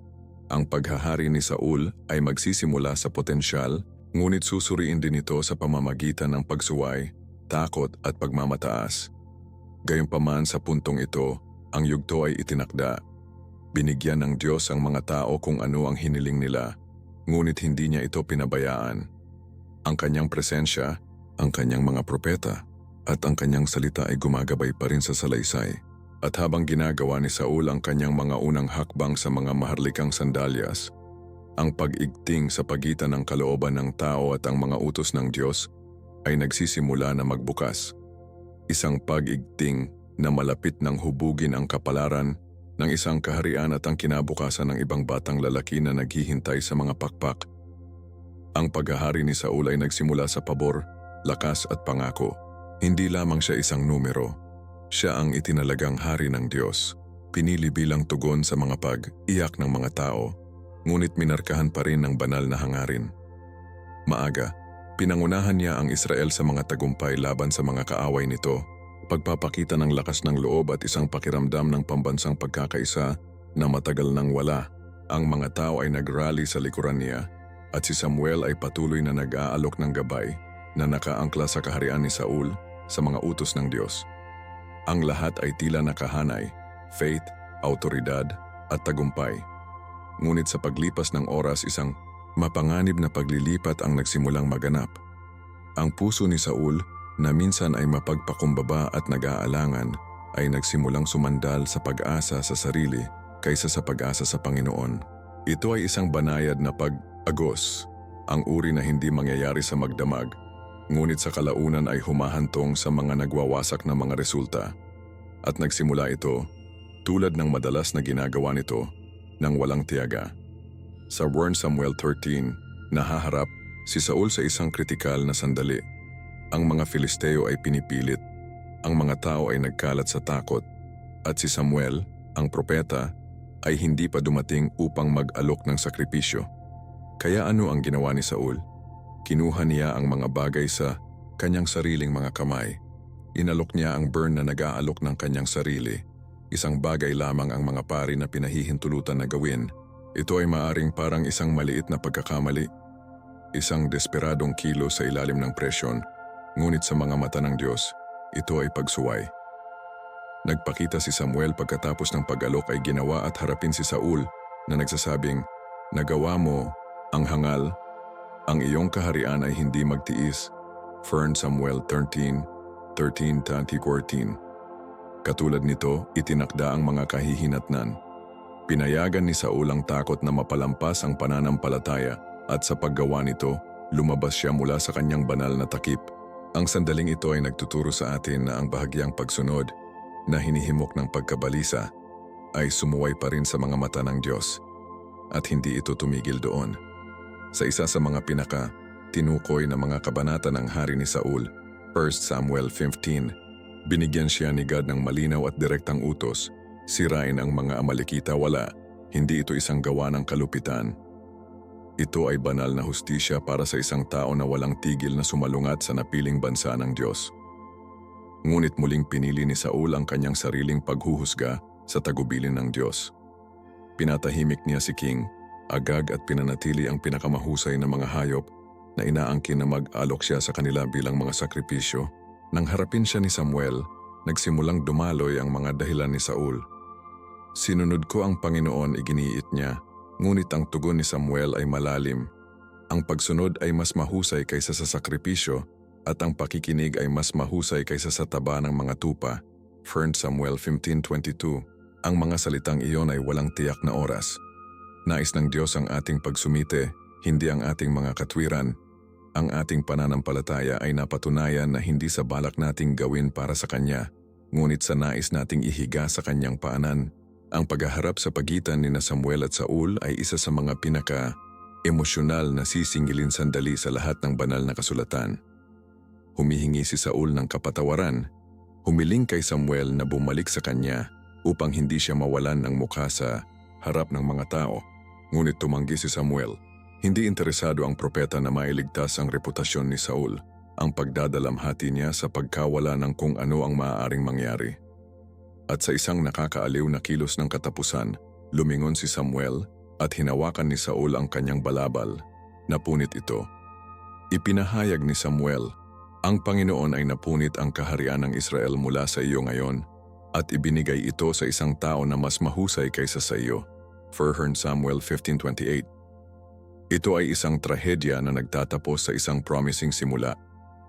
Ang paghahari ni Saul ay magsisimula sa potensyal, ngunit susuriin din ito sa pamamagitan ng pagsuway, takot at pagmamataas. Gayunpaman sa puntong ito, ang yugto ay itinakda. Binigyan ng Diyos ang mga tao kung ano ang hiniling nila, ngunit hindi niya ito pinabayaan. Ang kanyang presensya, ang kanyang mga propeta, at ang kanyang salita ay gumagabay pa rin sa salaysay. At habang ginagawa ni Saul ang kanyang mga unang hakbang sa mga maharlikang sandalyas, ang pag-igting sa pagitan ng kalooban ng tao at ang mga utos ng Diyos ay nagsisimula na magbukas. Isang pag-igting na malapit ng hubugin ang kapalaran ng isang kaharian at ang kinabukasan ng ibang batang lalaki na naghihintay sa mga pakpak. Ang paghahari ni Saul ay nagsimula sa pabor, lakas at pangako. Hindi lamang siya isang numero. Siya ang itinalagang hari ng Diyos. Pinili bilang tugon sa mga pag-iyak ng mga tao, ngunit minarkahan pa rin ng banal na hangarin. Maaga, pinangunahan niya ang Israel sa mga tagumpay laban sa mga kaaway nito, pagpapakita ng lakas ng loob at isang pakiramdam ng pambansang pagkakaisa na matagal nang wala. Ang mga tao ay nagrally sa likuran niya at si Samuel ay patuloy na nag-aalok ng gabay na nakaangkla sa kaharian ni Saul sa mga utos ng Diyos. Ang lahat ay tila nakahanay, faith, autoridad at tagumpay. Ngunit sa paglipas ng oras isang mapanganib na paglilipat ang nagsimulang maganap. Ang puso ni Saul na minsan ay mapagpakumbaba at nag-aalangan ay nagsimulang sumandal sa pag-asa sa sarili kaysa sa pag-asa sa Panginoon. Ito ay isang banayad na pag-agos, ang uri na hindi mangyayari sa magdamag, ngunit sa kalaunan ay humahantong sa mga nagwawasak na mga resulta. At nagsimula ito, tulad ng madalas na ginagawa nito, ng walang tiyaga. Sa 1 Samuel 13, nahaharap si Saul sa isang kritikal na sandali. Ang mga Filisteo ay pinipilit, ang mga tao ay nagkalat sa takot, at si Samuel, ang propeta, ay hindi pa dumating upang mag-alok ng sakripisyo. Kaya ano ang ginawa ni Saul? Kinuha niya ang mga bagay sa kanyang sariling mga kamay. Inalok niya ang burn na nag-aalok ng kanyang sarili. Isang bagay lamang ang mga pari na pinahihintulutan na gawin. Ito ay maaring parang isang maliit na pagkakamali, isang desperadong kilo sa ilalim ng presyon, ngunit sa mga mata ng Diyos, ito ay pagsuway. Nagpakita si Samuel pagkatapos ng pag-alok ay ginawa at harapin si Saul na nagsasabing, "Nagawa mo ang hangal, ang iyong kaharian ay hindi magtiis." 1 Samuel 13:13-14. Katulad nito, itinakda ang mga kahihinatnan. Pinayagan ni Saul ang takot na mapalampas ang pananampalataya at sa paggawa nito, lumabas siya mula sa kanyang banal na takip. Ang sandaling ito ay nagtuturo sa atin na ang bahagyang pagsunod na hinihimok ng pagkabalisa ay sumuway pa rin sa mga mata ng Diyos at hindi ito tumigil doon. Sa isa sa mga tinukoy na mga kabanata ng hari ni Saul, 1 Samuel 15, binigyan siya ni God ng malinaw at direktang utos, sirain ang mga Amalekita. Wala, hindi ito isang gawa ng kalupitan. Ito ay banal na hustisya para sa isang tao na walang tigil na sumalungat sa napiling bansa ng Diyos. Ngunit muling pinili ni Saul ang kanyang sariling paghuhusga sa tagubilin ng Diyos. Pinatahimik niya si King Agag at pinanatili ang pinakamahusay na mga hayop na inaangkin na mag-alok siya sa kanila bilang mga sakripisyo. Nang harapin siya ni Samuel, nagsimulang dumaloy ang mga dahilan ni Saul. "Sinunod ko ang Panginoon," iginiit niya, ngunit ang tugon ni Samuel ay malalim. Ang pagsunod ay mas mahusay kaysa sa sakripisyo at ang pakikinig ay mas mahusay kaysa sa taba ng mga tupa. 1 Samuel 15:22. Ang mga salitang iyon ay walang tiyak na oras. Nais ng Diyos ang ating pagsumite, hindi ang ating mga katwiran. Ang ating pananampalataya ay napatunayan na hindi sa balak nating gawin para sa Kanya, ngunit sa nais nating ihiga sa Kanyang paanan. Ang paghaharap sa pagitan ni Samuel at Saul ay isa sa mga pinaka-emosyonal na sisingilin sandali sa lahat ng banal na kasulatan. Humihingi si Saul ng kapatawaran, humiling kay Samuel na bumalik sa kanya upang hindi siya mawalan ng mukha sa harap ng mga tao. Ngunit tumanggi si Samuel. Hindi interesado ang propeta na mailigtas ang reputasyon ni Saul. Ang pagdadalamhati niya sa pagkawala ng kung ano ang maaaring mangyari. At sa isang nakakaaliw na kilos ng katapusan, lumingon si Samuel at hinawakan ni Saul ang kanyang balabal. Napunit ito. Ipinahayag ni Samuel, "Ang Panginoon ay napunit ang kaharian ng Israel mula sa iyo ngayon at ibinigay ito sa isang tao na mas mahusay kaysa sa iyo." 1 Samuel 15:28. Ito ay isang trahedya na nagtatapos sa isang promising simula.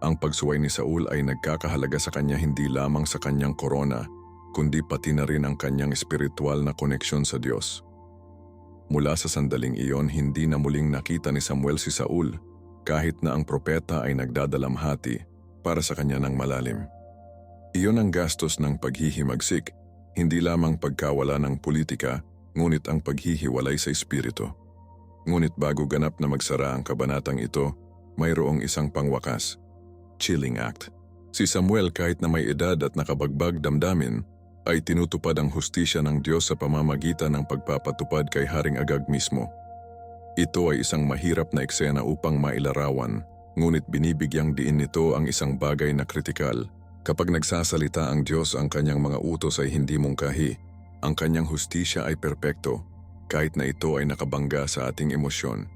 Ang pagsuway ni Saul ay nagkakahalaga sa kanya hindi lamang sa kanyang korona, kundi pati na rin ang kanyang espiritual na koneksyon sa Diyos. Mula sa sandaling iyon, hindi na muling nakita ni Samuel si Saul, kahit na ang propeta ay nagdadalamhati para sa kanya ng malalim. Iyon ang gastos ng paghihimagsik, hindi lamang pagkawala ng politika, ngunit ang paghihiwalay sa espiritu. Ngunit bago ganap na magsara ang kabanatang ito, mayroong isang pangwakas, chilling act. Si Samuel, kahit na may edad at nakabagbag damdamin, ay tinutupad ang hustisya ng Diyos sa pamamagitan ng pagpapatupad kay Haring Agag mismo. Ito ay isang mahirap na eksena upang mailarawan, ngunit binibigyang diin nito ang isang bagay na kritikal. Kapag nagsasalita ang Diyos, ang kanyang mga utos ay hindi mungkahi. Ang kanyang hustisya ay perpekto, kahit na ito ay nakabangga sa ating emosyon.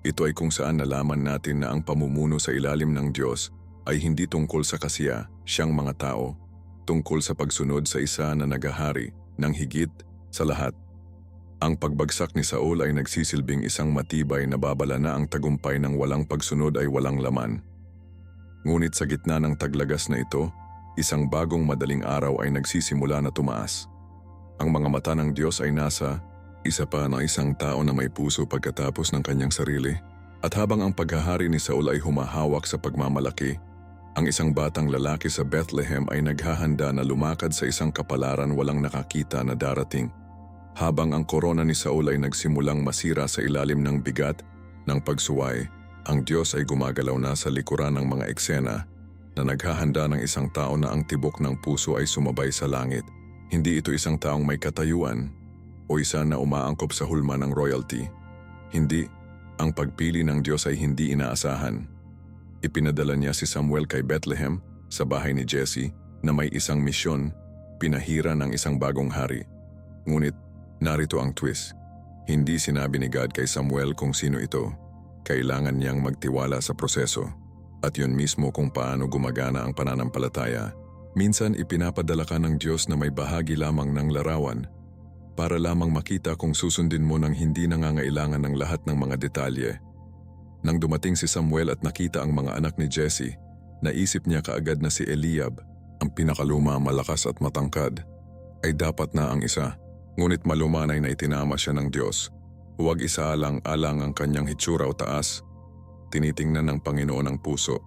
Ito ay kung saan nalaman natin na ang pamumuno sa ilalim ng Diyos ay hindi tungkol sa kasiya, siyang mga tao, tungkol sa pagsunod sa isa na nagahari ng higit sa lahat. Ang pagbagsak ni Saul ay nagsisilbing isang matibay na babala na ang tagumpay ng walang pagsunod ay walang laman. Ngunit sa gitna ng taglagas na ito, isang bagong madaling araw ay nagsisimula na tumaas. Ang mga mata ng Diyos ay nasa isa pa na isang tao na may puso pagkatapos ng kanyang sarili. At habang ang paghahari ni Saul ay humahawak sa pagmamalaki, ang isang batang lalaki sa Bethlehem ay naghahanda na lumakad sa isang kapalaran walang nakakita na darating. Habang ang korona ni Saul ay nagsimulang masira sa ilalim ng bigat ng pagsuway, ang Diyos ay gumagalaw na sa likuran ng mga eksena na naghahanda ng isang tao na ang tibok ng puso ay sumabay sa langit. Hindi ito isang taong may katayuan o isa na umaangkop sa hulma ng royalty. Hindi, ang pagpili ng Diyos ay hindi inaasahan. Ipinadala niya si Samuel kay Bethlehem sa bahay ni Jesse na may isang misyon, pinahira ng isang bagong hari. Ngunit narito ang twist. Hindi sinabi ni God kay Samuel kung sino ito. Kailangan niyang magtiwala sa proseso. At yun mismo kung paano gumagana ang pananampalataya. Minsan ipinapadala ka ng Diyos na may bahagi lamang ng larawan para lamang makita kung susundin mo ng hindi nangangailangan ng lahat ng mga detalye. Nang dumating si Samuel at nakita ang mga anak ni Jesse, naisip niya kaagad na si Eliab, ang pinakaluma, malakas at matangkad, ay dapat na ang isa. Ngunit malumanay na itinama siya ng Diyos. Huwag isaalang-alang ang kanyang hitsura o taas. Tinitingnan ng Panginoon ang puso.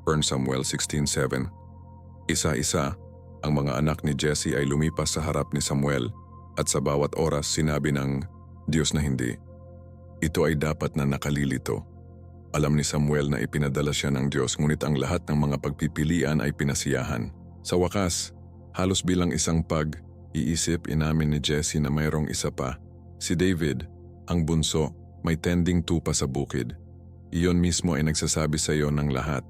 1 Samuel 16:7. Isa-isa, ang mga anak ni Jesse ay lumipas sa harap ni Samuel at sa bawat oras sinabi ng Diyos na hindi. Ito ay dapat na nakalilito. Alam ni Samuel na ipinadala siya ng Diyos, ngunit ang lahat ng mga pagpipilian ay pinasiyahan. Sa wakas, halos bilang isang pag-iisip, inamin ni Jesse na mayroong isa pa. Si David, ang bunso, may tending tupa sa bukid. Iyon mismo ay nagsasabi sa iyo ng lahat.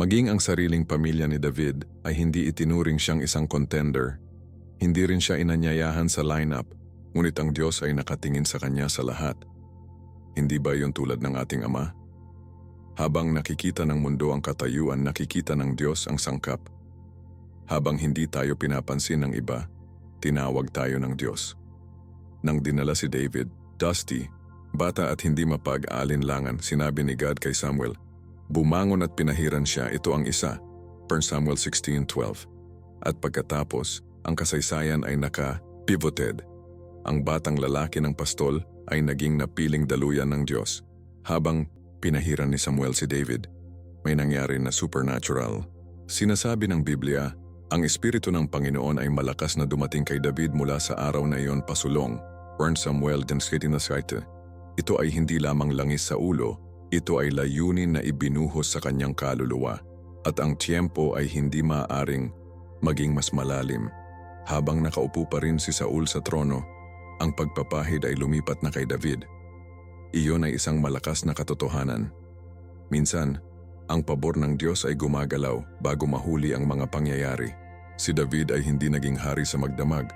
Maging ang sariling pamilya ni David ay hindi itinuring siyang isang contender. Hindi rin siya inanyayahan sa lineup, ngunit ang Diyos ay nakatingin sa kanya sa lahat. Hindi ba yun tulad ng ating Ama? Habang nakikita ng mundo ang katayuan, nakikita ng Diyos ang sangkap. Habang hindi tayo pinapansin ng iba, tinawag tayo ng Diyos. Nang dinala si David, dusty, bata at hindi mapag-aalinlangan, sinabi ni God kay Samuel, bumangon at pinahiran siya, ito ang isa. 1 Samuel 16:12. At pagkatapos, ang kasaysayan ay naka-pivoted. Ang batang lalaki ng pastol ay naging napiling daluyan ng Diyos. Habang pinahiran ni Samuel si David, may nangyari na supernatural. Sinasabi ng Biblia, ang Espiritu ng Panginoon ay malakas na dumating kay David mula sa araw na iyon pasulong. 1 Samuel 10:17. Ito ay hindi lamang langis sa ulo, ito ay layunin na ibinuhos sa kanyang kaluluwa. At ang tiyempo ay hindi maaaring maging mas malalim. Habang nakaupo pa rin si Saul sa trono, ang pagpapahid ay lumipat na kay David. Iyon ay isang malakas na katotohanan. Minsan, ang pabor ng Diyos ay gumagalaw bago mahuli ang mga pangyayari. Si David ay hindi naging hari sa magdamag.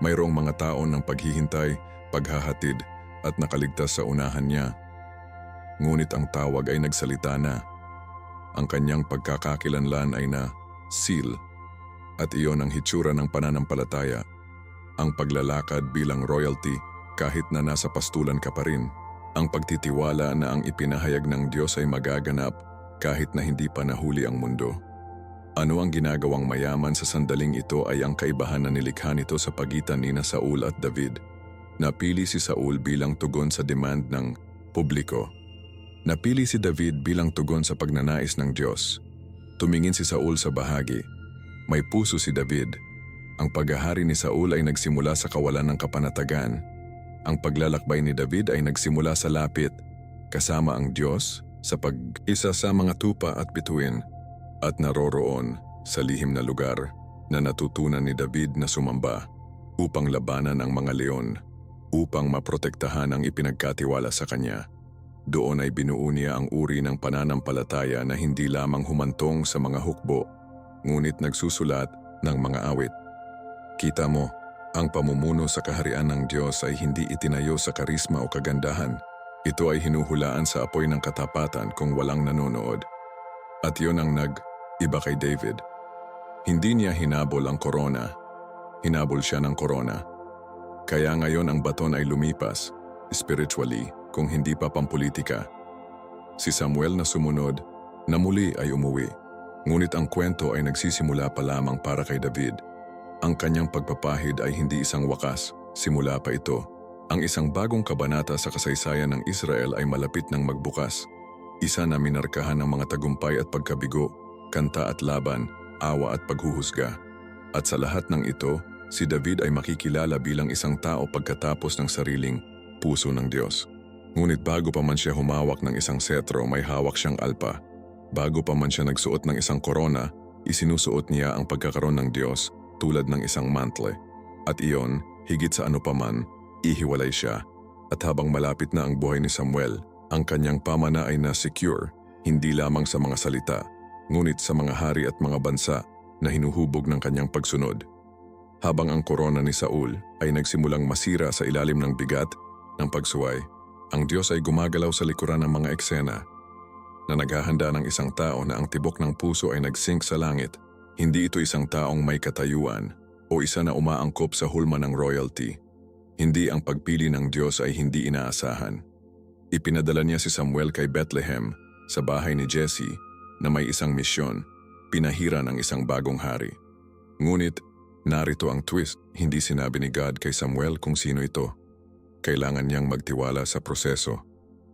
Mayroong mga taon ng paghihintay, paghahatid at nakaligtas sa unahan niya. Ngunit ang tawag ay nagsalita na. Ang kanyang pagkakakilanlan ay na-seal. At iyon ang hitsura ng pananampalataya. Ang paglalakad bilang royalty kahit na nasa pastulan ka pa rin. Ang pagtitiwala na ang ipinahayag ng Diyos ay magaganap kahit na hindi pa nahuli ang mundo. Ano ang ginagawang mayaman sa sandaling ito ay ang kaibahan na nilikha nito sa pagitan ni Saul at David. Napili si Saul bilang tugon sa demand ng publiko. Napili si David bilang tugon sa pagnanais ng Diyos. Tumingin si Saul sa bahagi. May puso si David. Ang paghahari ni Saul ay nagsimula sa kawalan ng kapanatagan. Ang paglalakbay ni David ay nagsimula sa lapit, kasama ang Diyos sa pag-isa sa mga tupa at bituin, at naroroon sa lihim na lugar na natutunan ni David na sumamba upang labanan ang mga leon, upang maprotektahan ang ipinagkatiwala sa kanya. Doon ay binuo niya ang uri ng pananampalataya na hindi lamang humantong sa mga hukbo, ngunit nagsusulat ng mga awit. Kita mo, ang pamumuno sa kaharian ng Diyos ay hindi itinayo sa karisma o kagandahan. Ito ay hinuhulaan sa apoy ng katapatan kung walang nanonood. At yun ang nag-iba kay David. Hindi niya hinabol ang korona. Hinabol siya ng korona. Kaya ngayon ang baton ay lumipas, spiritually, kung hindi pa pampolitika. Si Samuel na sumunod, na muli ay umuwi. Ngunit ang kwento ay nagsisimula pa lamang para kay David. Ang kanyang pagpapahid ay hindi isang wakas, simula pa ito. Ang isang bagong kabanata sa kasaysayan ng Israel ay malapit ng magbukas. Isa na minarkahan ng mga tagumpay at pagkabigo, kanta at laban, awa at paghuhusga. At sa lahat ng ito, si David ay makikilala bilang isang tao pagkatapos ng sariling puso ng Diyos. Ngunit bago pa man siya humawak ng isang setro, may hawak siyang alpa. Bago pa man siya nagsuot ng isang korona, isinusuot niya ang pagkakaroon ng Diyos tulad ng isang mantle. At iyon, higit sa ano paman, ihiwalay siya. At habang malapit na ang buhay ni Samuel, ang kanyang pamana ay na-secure, hindi lamang sa mga salita, ngunit sa mga hari at mga bansa na hinuhubog ng kanyang pagsunod. Habang ang korona ni Saul ay nagsimulang masira sa ilalim ng bigat ng pagsuway, ang Diyos ay gumagalaw sa likuran ng mga eksena na naghahanda ng isang tao na ang tibok ng puso ay nag-sync sa langit. Hindi ito isang taong may katayuan o isa na umaangkop sa hulma ng royalty. Hindi ang pagpili ng Diyos ay hindi inaasahan. Ipinadala niya si Samuel kay Bethlehem sa bahay ni Jesse na may isang misyon, pinahiran ang isang bagong hari. Ngunit, narito ang twist, hindi sinabi ni God kay Samuel kung sino ito. Kailangan niyang magtiwala sa proseso.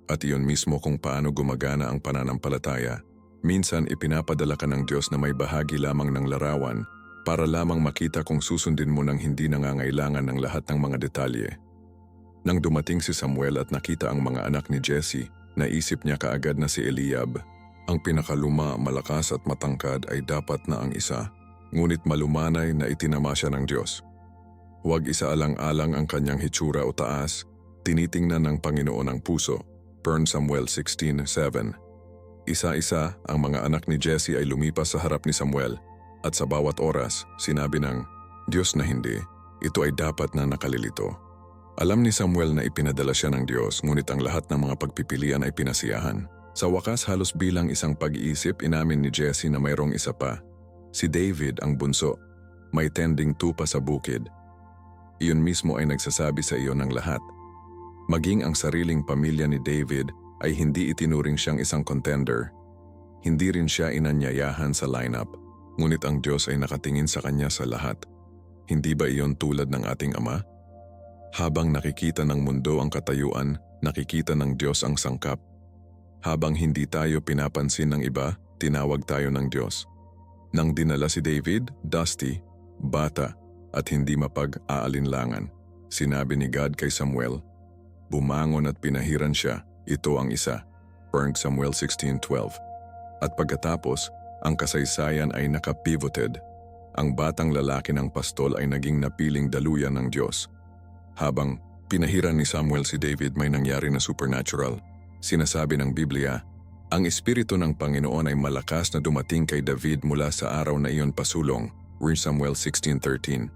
At iyon mismo kung paano gumagana ang pananampalataya. Minsan ipinapadala ka ng Diyos na may bahagi lamang ng larawan para lamang makita kung susundin mo ng hindi nangangailangan ng lahat ng mga detalye. Nang dumating si Samuel at nakita ang mga anak ni Jesse, naisip niya kaagad na si Eliab. Ang pinakaluma, malakas at matangkad ay dapat na ang isa, ngunit malumanay na itinama siya ng Diyos. Huwag isaalang-alang ang kanyang hitsura o taas, tinitingnan ng Panginoon ang puso. 1 Samuel 16:7. Isa-isa ang mga anak ni Jesse ay lumipas sa harap ni Samuel at sa bawat oras sinabi ng Diyos na hindi, ito ay dapat na nakalilito. Alam ni Samuel na ipinadala siya ng Diyos, ngunit ang lahat ng mga pagpipilian ay pinasiyahan. Sa wakas, halos bilang isang pag-iisip, inamin ni Jesse na mayroong isa pa. Si David ang bunso, may tending tupa sa bukid. Iyon mismo ay nagsasabi sa iyo ng lahat. Maging ang sariling pamilya ni David ay hindi itinuring siyang isang contender. Hindi rin siya inanyayahan sa lineup, ngunit ang Diyos ay nakatingin sa kanya sa lahat. Hindi ba iyon tulad ng ating Ama? Habang nakikita ng mundo ang katayuan, nakikita ng Diyos ang sangkap. Habang hindi tayo pinapansin ng iba, tinawag tayo ng Diyos. Nang dinala si David, dusty, bata, at hindi mapag-aalinlangan, sinabi ni God kay Samuel, bumangon at pinahiran siya. Ito ang isa, 1 Samuel 16:12. At pagkatapos, ang kasaysayan ay nakapivoted. Ang batang lalaki ng pastol ay naging napiling daluyan ng Diyos. Habang pinahiran ni Samuel si David, may nangyari na supernatural. Sinasabi ng Biblia, ang Espiritu ng Panginoon ay malakas na dumating kay David mula sa araw na iyon pasulong, 1 Samuel 16:13.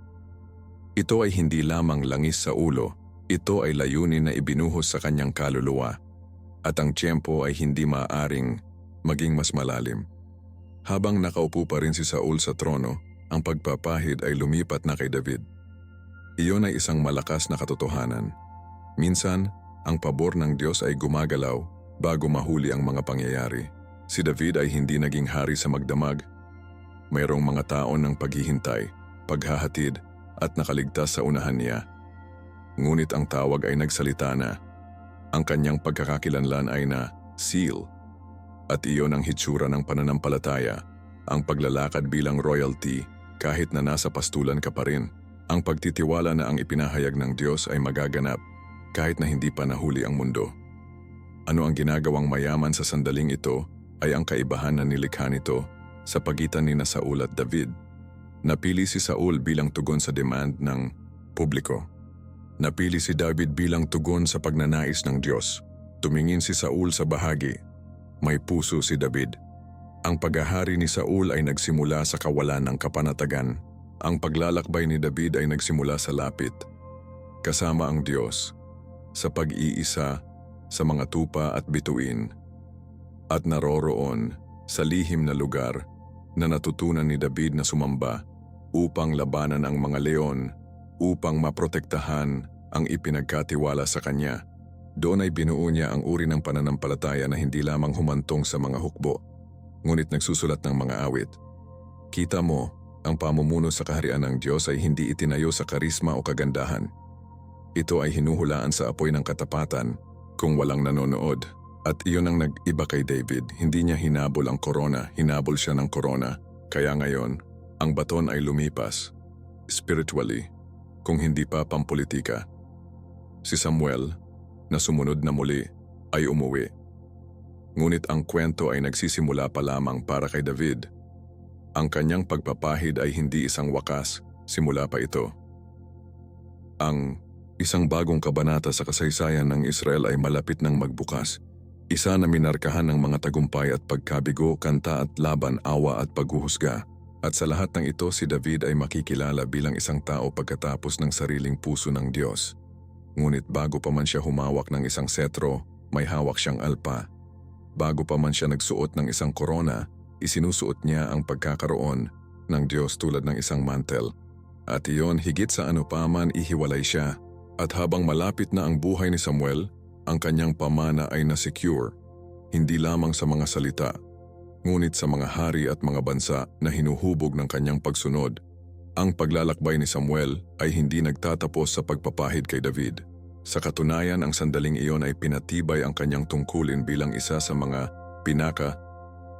Ito ay hindi lamang langis sa ulo, ito ay layunin na ibinuhos sa kanyang kaluluwa. At ang tiyempo ay hindi maaaring maging mas malalim. Habang nakaupo pa rin si Saul sa trono, ang pagpapahid ay lumipat na kay David. Iyon ay isang malakas na katotohanan. Minsan, ang pabor ng Diyos ay gumagalaw bago mahuli ang mga pangyayari. Si David ay hindi naging hari sa magdamag. Mayroong mga taon ng paghihintay, paghahatid, at nakaligtas sa unahan niya. Ngunit ang tawag ay nagsalita na. Ang kanyang pagkakakilanlan ay na seal. At iyon ang hitsura ng pananampalataya, ang paglalakad bilang royalty kahit na nasa pastulan ka pa rin. Ang pagtitiwala na ang ipinahayag ng Diyos ay magaganap kahit na hindi pa nahuli ang mundo. Ano ang ginagawang mayaman sa sandaling ito ay ang kaibahan na nilikha nito sa pagitan ni Saul at David. Napili si Saul bilang tugon sa demand ng publiko. Napili si David bilang tugon sa pagnanais ng Diyos. Tumingin si Saul sa bahagi. May puso si David. Ang paghahari ni Saul ay nagsimula sa kawalan ng kapanatagan. Ang paglalakbay ni David ay nagsimula sa lapit, kasama ang Diyos, sa pag-iisa, sa mga tupa at bituin, at naroroon sa lihim na lugar na natutunan ni David na sumamba upang labanan ang mga leon, upang maprotektahan ang ipinagkatiwala sa kanya. Doon ay binuo niya ang uri ng pananampalataya na hindi lamang humantong sa mga hukbo, ngunit nagsusulat ng mga awit. Kita mo, ang pamumuno sa kaharian ng Diyos ay hindi itinayo sa karisma o kagandahan. Ito ay hinuhulaan sa apoy ng katapatan kung walang nanonood. At iyon ang nag-iba kay David. Hindi niya hinabol ang korona, hinabol siya ng korona. Kaya ngayon, ang baton ay lumipas, spiritually, kung hindi pa pampolitika. Si Samuel, na sumunod na muli, ay umuwi. Ngunit ang kwento ay nagsisimula pa lamang para kay David. Ang kanyang pagpapahid ay hindi isang wakas, simula pa ito. Ang isang bagong kabanata sa kasaysayan ng Israel ay malapit ng magbukas. Isa na minarkahan ng mga tagumpay at pagkabigo, kanta at laban, awa at paghuhusga. At sa lahat ng ito, si David ay makikilala bilang isang tao pagkatapos ng sariling puso ng Diyos. Ngunit bago pa man siya humawak ng isang setro, may hawak siyang alpa. Bago pa man siya nagsuot ng isang korona, isinusuot niya ang pagkakaroon ng Diyos tulad ng isang mantel. At iyon, higit sa ano pa man, ihiwalay siya. At habang malapit na ang buhay ni Samuel, ang kanyang pamana ay na-secure, hindi lamang sa mga salita, ngunit sa mga hari at mga bansa na hinuhubog ng kanyang pagsunod. Ang paglalakbay ni Samuel ay hindi nagtatapos sa pagpapahid kay David. Sa katunayan, ang sandaling iyon ay pinatibay ang kanyang tungkulin bilang isa sa mga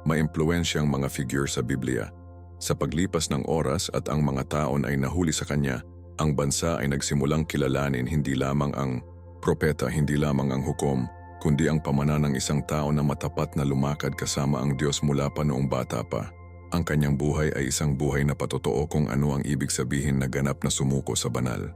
maimpluwensyang mga figure sa Biblia. Sa paglipas ng oras at ang mga taon ay nahuli sa kanya, ang bansa ay nagsimulang kilalanin hindi lamang ang propeta, hindi lamang ang hukom, kundi ang pamana ng isang tao na matapat na lumakad kasama ang Diyos mula pa noong bata pa. Ang kanyang buhay ay isang buhay na patotoo kung ano ang ibig sabihin na ganap na sumuko sa banal.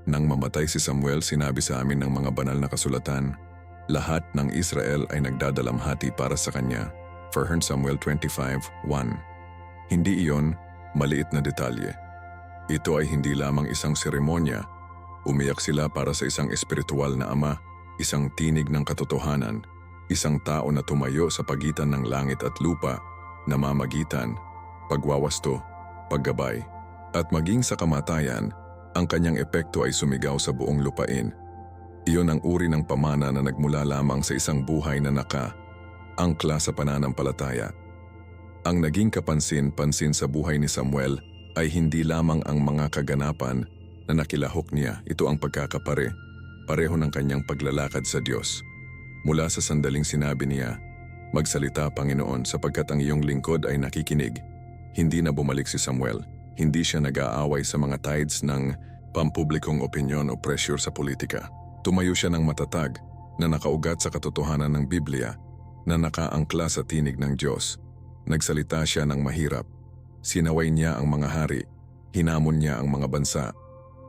Nang mamatay si Samuel, sinabi sa amin ng mga banal na kasulatan, lahat ng Israel ay nagdadalamhati para sa kanya. 1 Samuel 25:1. Hindi iyon maliit na detalye. Ito ay hindi lamang isang seremonya. Umiyak sila para sa isang espiritual na ama, isang tinig ng katotohanan, isang tao na tumayo sa pagitan ng langit at lupa, namamagitan, pagwawasto, paggabay, at maging sa kamatayan, ang kanyang epekto ay sumigaw sa buong lupain. Iyon ang uri ng pamana na nagmula lamang sa isang buhay na angkla sa pananampalataya. Ang naging kapansin-pansin sa buhay ni Samuel ay hindi lamang ang mga kaganapan na nakilahok niya. Ito ang pareho ng kanyang paglalakad sa Diyos. Mula sa sandaling sinabi niya, "Magsalita, Panginoon, sapagkat ang iyong lingkod ay nakikinig." Hindi na bumalik si Samuel. Hindi siya nag-aaway sa mga tides ng pampublikong opinyon o pressure sa politika. Tumayo siya ng matatag na nakaugat sa katotohanan ng Biblia, na nakaangkla sa tinig ng Diyos. Nagsalita siya ng mahirap. Sinaway niya ang mga hari. Hinamon niya ang mga bansa.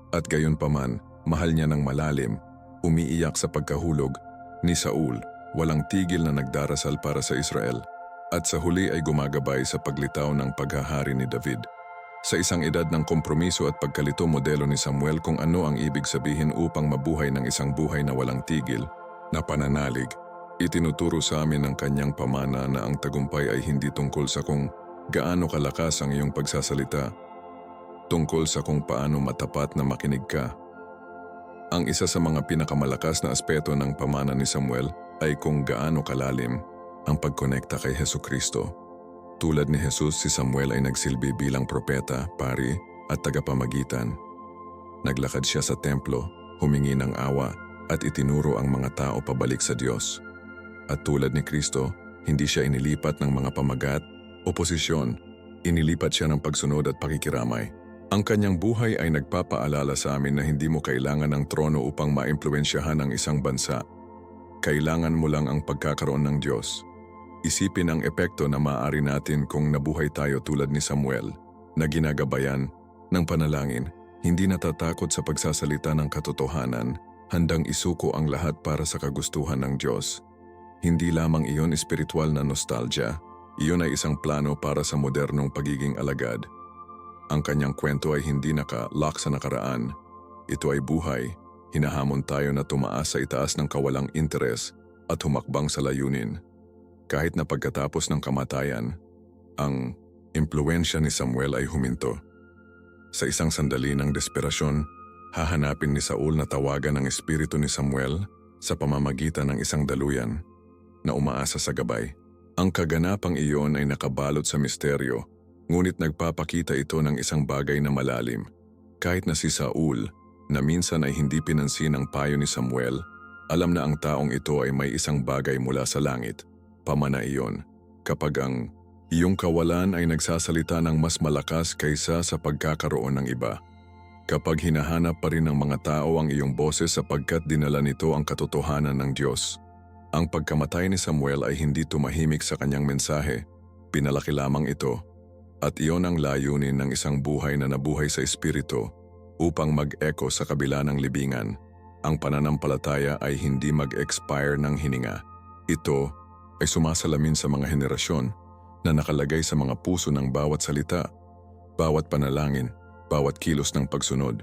At gayon paman, mahal niya ng malalim, umiiyak sa pagkahulog ni Saul, walang tigil na nagdarasal para sa Israel, at sa huli ay gumagabay sa paglitaw ng paghahari ni David. Sa isang edad ng kompromiso at pagkalito, modelo ni Samuel kung ano ang ibig sabihin upang mabuhay ng isang buhay na walang tigil, na pananalig. Itinuturo sa amin ng kanyang pamana na ang tagumpay ay hindi tungkol sa kung gaano kalakas ang iyong pagsasalita, tungkol sa kung paano matapat na makinig ka. Ang isa sa mga pinakamalakas na aspeto ng pamana ni Samuel ay kung gaano kalalim ang pagkonekta kay Hesukristo. Tulad ni Jesus, si Samuel ay nagsilbi bilang propeta, pari at tagapamagitan. Naglakad siya sa templo, humingi ng awa at itinuro ang mga tao pabalik sa Diyos. At tulad ni Kristo, hindi siya inilipat ng mga pamagat o posisyon, inilipat siya ng pagsunod at pakikiramay. Ang kanyang buhay ay nagpapaalala sa amin na hindi mo kailangan ng trono upang maimpluwensyahan ang isang bansa. Kailangan mo lang ang pagkakaroon ng Diyos. Isipin ang epekto na maaari natin kung nabuhay tayo tulad ni Samuel, na ginagabayan ng panalangin, hindi natatakot sa pagsasalita ng katotohanan, handang isuko ang lahat para sa kagustuhan ng Diyos. Hindi lamang iyon espiritual na nostalgia, Iyon ay isang plano para sa modernong pagiging alagad. Ang kanyang kwento ay hindi naka-lock sa nakaraan. Ito ay buhay, hinahamon tayo na tumaas sa itaas ng kawalang interes at humakbang sa layunin. Kahit na pagkatapos ng kamatayan, ang impluwensya ni Samuel ay huminto. Sa isang sandali ng desperasyon, hahanapin ni Saul na tawagan ang espiritu ni Samuel sa pamamagitan ng isang daluyan na umaasa sa gabay. Ang kaganapang iyon ay nakabalot sa misteryo, ngunit nagpapakita ito ng isang bagay na malalim. Kahit na si Saul, na minsan ay hindi pinansin ang payo ni Samuel, alam na ang taong ito ay may isang bagay mula sa langit. Pamana iyon, kapag ang iyong kawalan ay nagsasalita ng mas malakas kaysa sa pagkakaroon ng iba. Kapag hinahanap pa rin ng mga tao ang iyong boses sapagkat dinala nito ang katotohanan ng Diyos. Ang pagkamatay ni Samuel ay hindi tumahimik sa kanyang mensahe, pinalaki lamang ito. At iyon ang layunin ng isang buhay na nabuhay sa espiritu upang mag-echo sa kabila ng libingan. Ang pananampalataya ay hindi mag-expire ng hininga. Ito ay sumasalamin sa mga henerasyon na nakalagay sa mga puso ng bawat salita, bawat panalangin, bawat kilos ng pagsunod.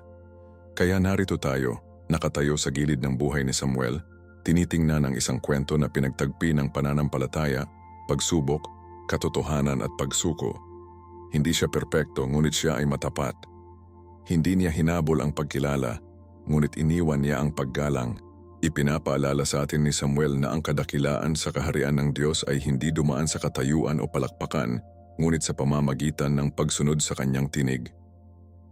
Kaya narito tayo, nakatayo sa gilid ng buhay ni Samuel, tinitingnan ang isang kwento na pinagtagpi ng pananampalataya, pagsubok, katotohanan at pagsuko. Hindi siya perpekto ngunit siya ay matapat. Hindi niya hinabol ang pagkilala, ngunit iniwan niya ang paggalang. Ipinapaalala sa atin ni Samuel na ang kadakilaan sa kaharian ng Diyos ay hindi dumaan sa katayuan o palakpakan, ngunit sa pamamagitan ng pagsunod sa kanyang tinig.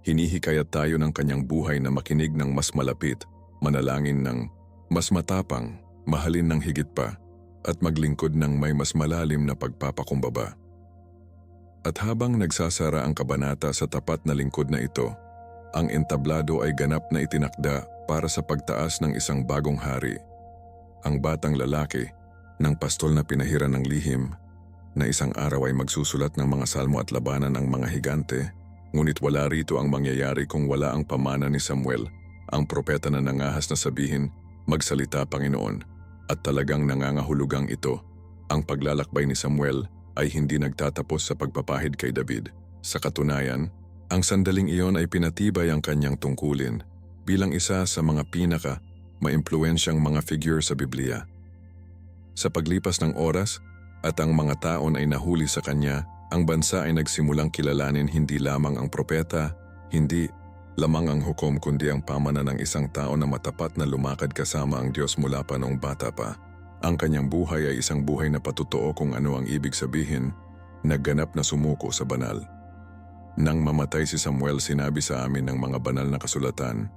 Hinihikayat tayo ng kanyang buhay na makinig ng mas malapit, manalangin ng mas matapang, mahalin ng higit pa, at maglingkod ng may mas malalim na pagpapakumbaba. At habang nagsasara ang kabanata sa tapat na lingkod na ito, ang entablado ay ganap na itinakda para sa pagtaas ng isang bagong hari. Ang batang lalaki, ng pastol na pinahiran ng lihim, na isang araw ay magsusulat ng mga salmo at labanan ang mga higante, ngunit wala rito ang mangyayari kung wala ang pamana ni Samuel, ang propeta na nangahas na sabihin, "Magsalita, Panginoon," at talagang nangangahulugang ito. Ang paglalakbay ni Samuel ay hindi nagtatapos sa pagpapahid kay David. Sa katunayan, ang sandaling iyon ay pinatibay ang kanyang tungkulin bilang isa sa mga maimpluwensyang mga figure sa Biblia. Sa paglipas ng oras at ang mga taon ay nahuli sa kanya, ang bansa ay nagsimulang kilalanin hindi lamang ang propeta, hindi lamang ang hukom kundi ang pamana ng isang tao na matapat na lumakad kasama ang Diyos mula pa noong bata pa. Ang kanyang buhay ay isang buhay na patotoo kung ano ang ibig sabihin, nagganap na sumuko sa banal. Nang mamatay si Samuel, sinabi sa amin ng mga banal na kasulatan,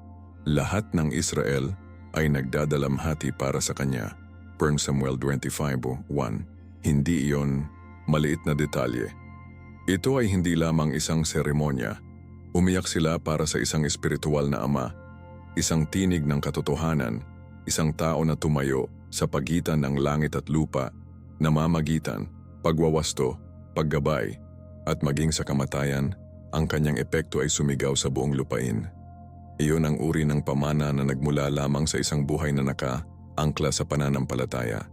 lahat ng Israel ay nagdadalamhati para sa kanya. 1 Samuel 25:1. Hindi iyon maliit na detalye. Ito ay hindi lamang isang seremonya. Umiyak sila para sa isang espiritual na ama, isang tinig ng katotohanan, isang tao na tumayo sa pagitan ng langit at lupa, namamagitan, pagwawasto, paggabay, at maging sa kamatayan. Ang kanyang epekto ay sumigaw sa buong lupain. Iyon ang uri ng pamana na nagmula lamang sa isang buhay na naka-angkla sa pananampalataya.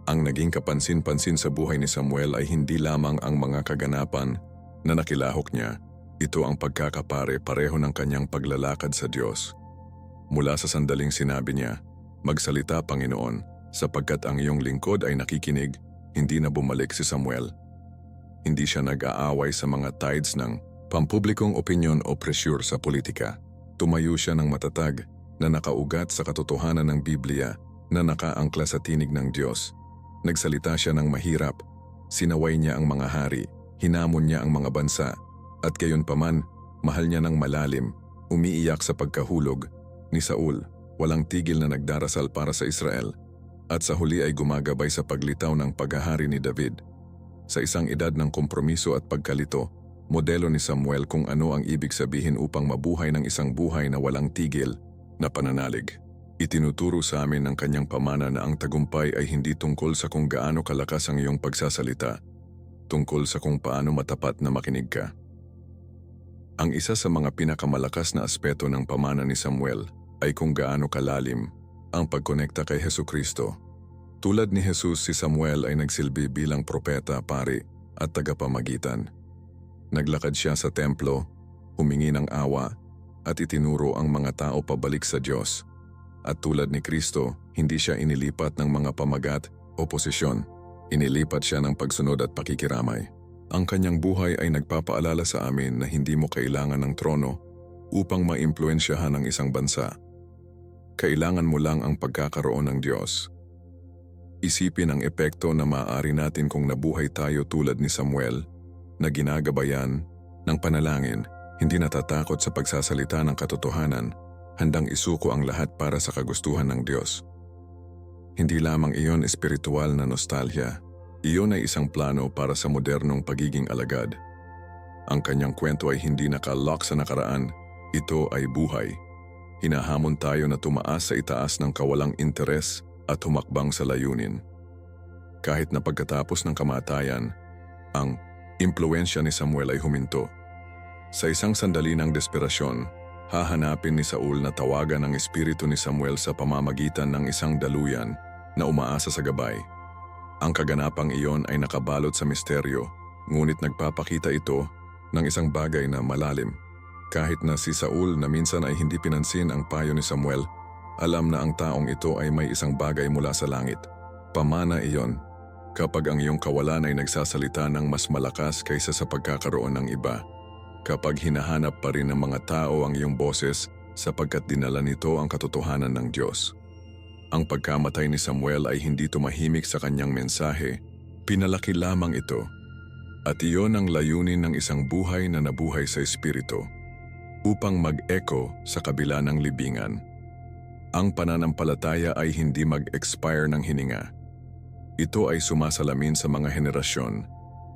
Ang naging kapansin-pansin sa buhay ni Samuel ay hindi lamang ang mga kaganapan na nakilahok niya. Ito ang pagkakapare-pareho ng kanyang paglalakad sa Diyos. Mula sa sandaling sinabi niya, "Magsalita, Panginoon, sapagkat ang iyong lingkod ay nakikinig," hindi na bumalik si Samuel. Hindi siya nag-aaway sa mga tides ng pampublikong opinyon o presyur sa politika. Tumayo siya ng matatag na nakaugat sa katotohanan ng Biblia na nakaangkla sa tinig ng Diyos. Nagsalita siya ng mahirap, sinaway niya ang mga hari, hinamon niya ang mga bansa, at gayunpaman, mahal niya ng malalim, umiiyak sa pagkahulog ni Saul, walang tigil na nagdarasal para sa Israel, at sa huli ay gumagabay sa paglitaw ng paghahari ni David. Sa isang edad ng kompromiso at pagkalito, modelo ni Samuel kung ano ang ibig sabihin upang mabuhay ng isang buhay na walang tigil na pananalig. Itinuturo sa amin ng kanyang pamana na ang tagumpay ay hindi tungkol sa kung gaano kalakas ang iyong pagsasalita, tungkol sa kung paano matapat na makinig ka. Ang isa sa mga pinakamalakas na aspeto ng pamana ni Samuel ay kung gaano kalalim ang pagkonekta kay Hesukristo. Tulad ni Jesus, si Samuel ay nagsilbi bilang propeta, pari at tagapamagitan. Naglakad siya sa templo, humingi ng awa at itinuro ang mga tao pabalik sa Diyos. At tulad ni Kristo, hindi siya inilipat ng mga pamagat o posisyon. Inilipat siya ng pagsunod at pakikiramay. Ang kanyang buhay ay nagpapaalala sa amin na hindi mo kailangan ng trono upang maimpluwensyahan ang isang bansa. Kailangan mo lang ang pagkakaroon ng Diyos. Isipin ang epekto na maaari natin kung nabuhay tayo tulad ni Samuel, na ginagabayan ng panalangin, hindi natatakot sa pagsasalita ng katotohanan, handang isuko ang lahat para sa kagustuhan ng Diyos. Hindi lamang iyon espiritual na nostalgia, iyon ay isang plano para sa modernong pagiging alagad. Ang kanyang kwento ay hindi nakalock sa nakaraan, ito ay buhay. Hinahamon tayo na tumaas sa itaas ng kawalang interes at humakbang sa layunin. Kahit na pagkatapos ng kamatayan, ang impluwensya ni Samuel ay huminto. Sa isang sandali ng desperasyon, hahanapin ni Saul na tawagan ang espiritu ni Samuel sa pamamagitan ng isang daluyan na umaasa sa gabay. Ang kaganapang iyon ay nakabalot sa misteryo, ngunit nagpapakita ito ng isang bagay na malalim. Kahit na si Saul na minsan ay hindi pinansin ang payo ni Samuel, alam na ang taong ito ay may isang bagay mula sa langit. Pamana iyon, kapag ang iyong kawalan ay nagsasalita ng mas malakas kaysa sa pagkakaroon ng iba. Kapag hinahanap pa rin ng mga tao ang iyong boses sapagkat dinala nito ang katotohanan ng Diyos. Ang pagkamatay ni Samuel ay hindi tumahimik sa kanyang mensahe, pinalaki lamang ito. At iyon ang layunin ng isang buhay na nabuhay sa Espiritu, upang mag-echo sa kabila ng libingan. Ang pananampalataya ay hindi mag-expire ng hininga. Ito ay sumasalamin sa mga henerasyon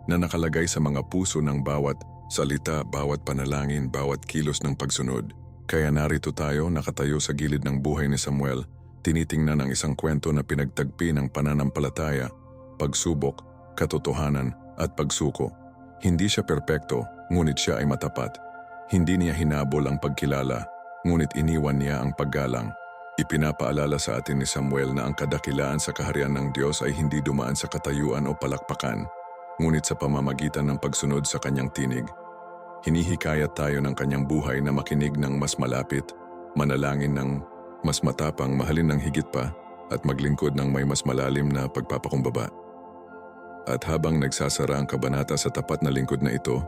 na nakalagay sa mga puso ng bawat salita, bawat panalangin, bawat kilos ng pagsunod. Kaya narito tayo nakatayo sa gilid ng buhay ni Samuel, tinitingnan ang isang kwento na pinagtagpi ng pananampalataya, pagsubok, katotohanan at pagsuko. Hindi siya perpekto, ngunit siya ay matapat. Hindi niya hinabol ang pagkilala, ngunit iniwan niya ang paggalang. Ipinapaalala sa atin ni Samuel na ang kadakilaan sa kaharian ng Diyos ay hindi dumaan sa katayuan o palakpakan, ngunit sa pamamagitan ng pagsunod sa kanyang tinig. Hinihikayat tayo ng kanyang buhay na makinig ng mas malapit, manalangin ng mas matapang, mahalin ng higit pa, at maglingkod ng may mas malalim na pagpapakumbaba. At habang nagsasara ang kabanata sa tapat na lingkod na ito,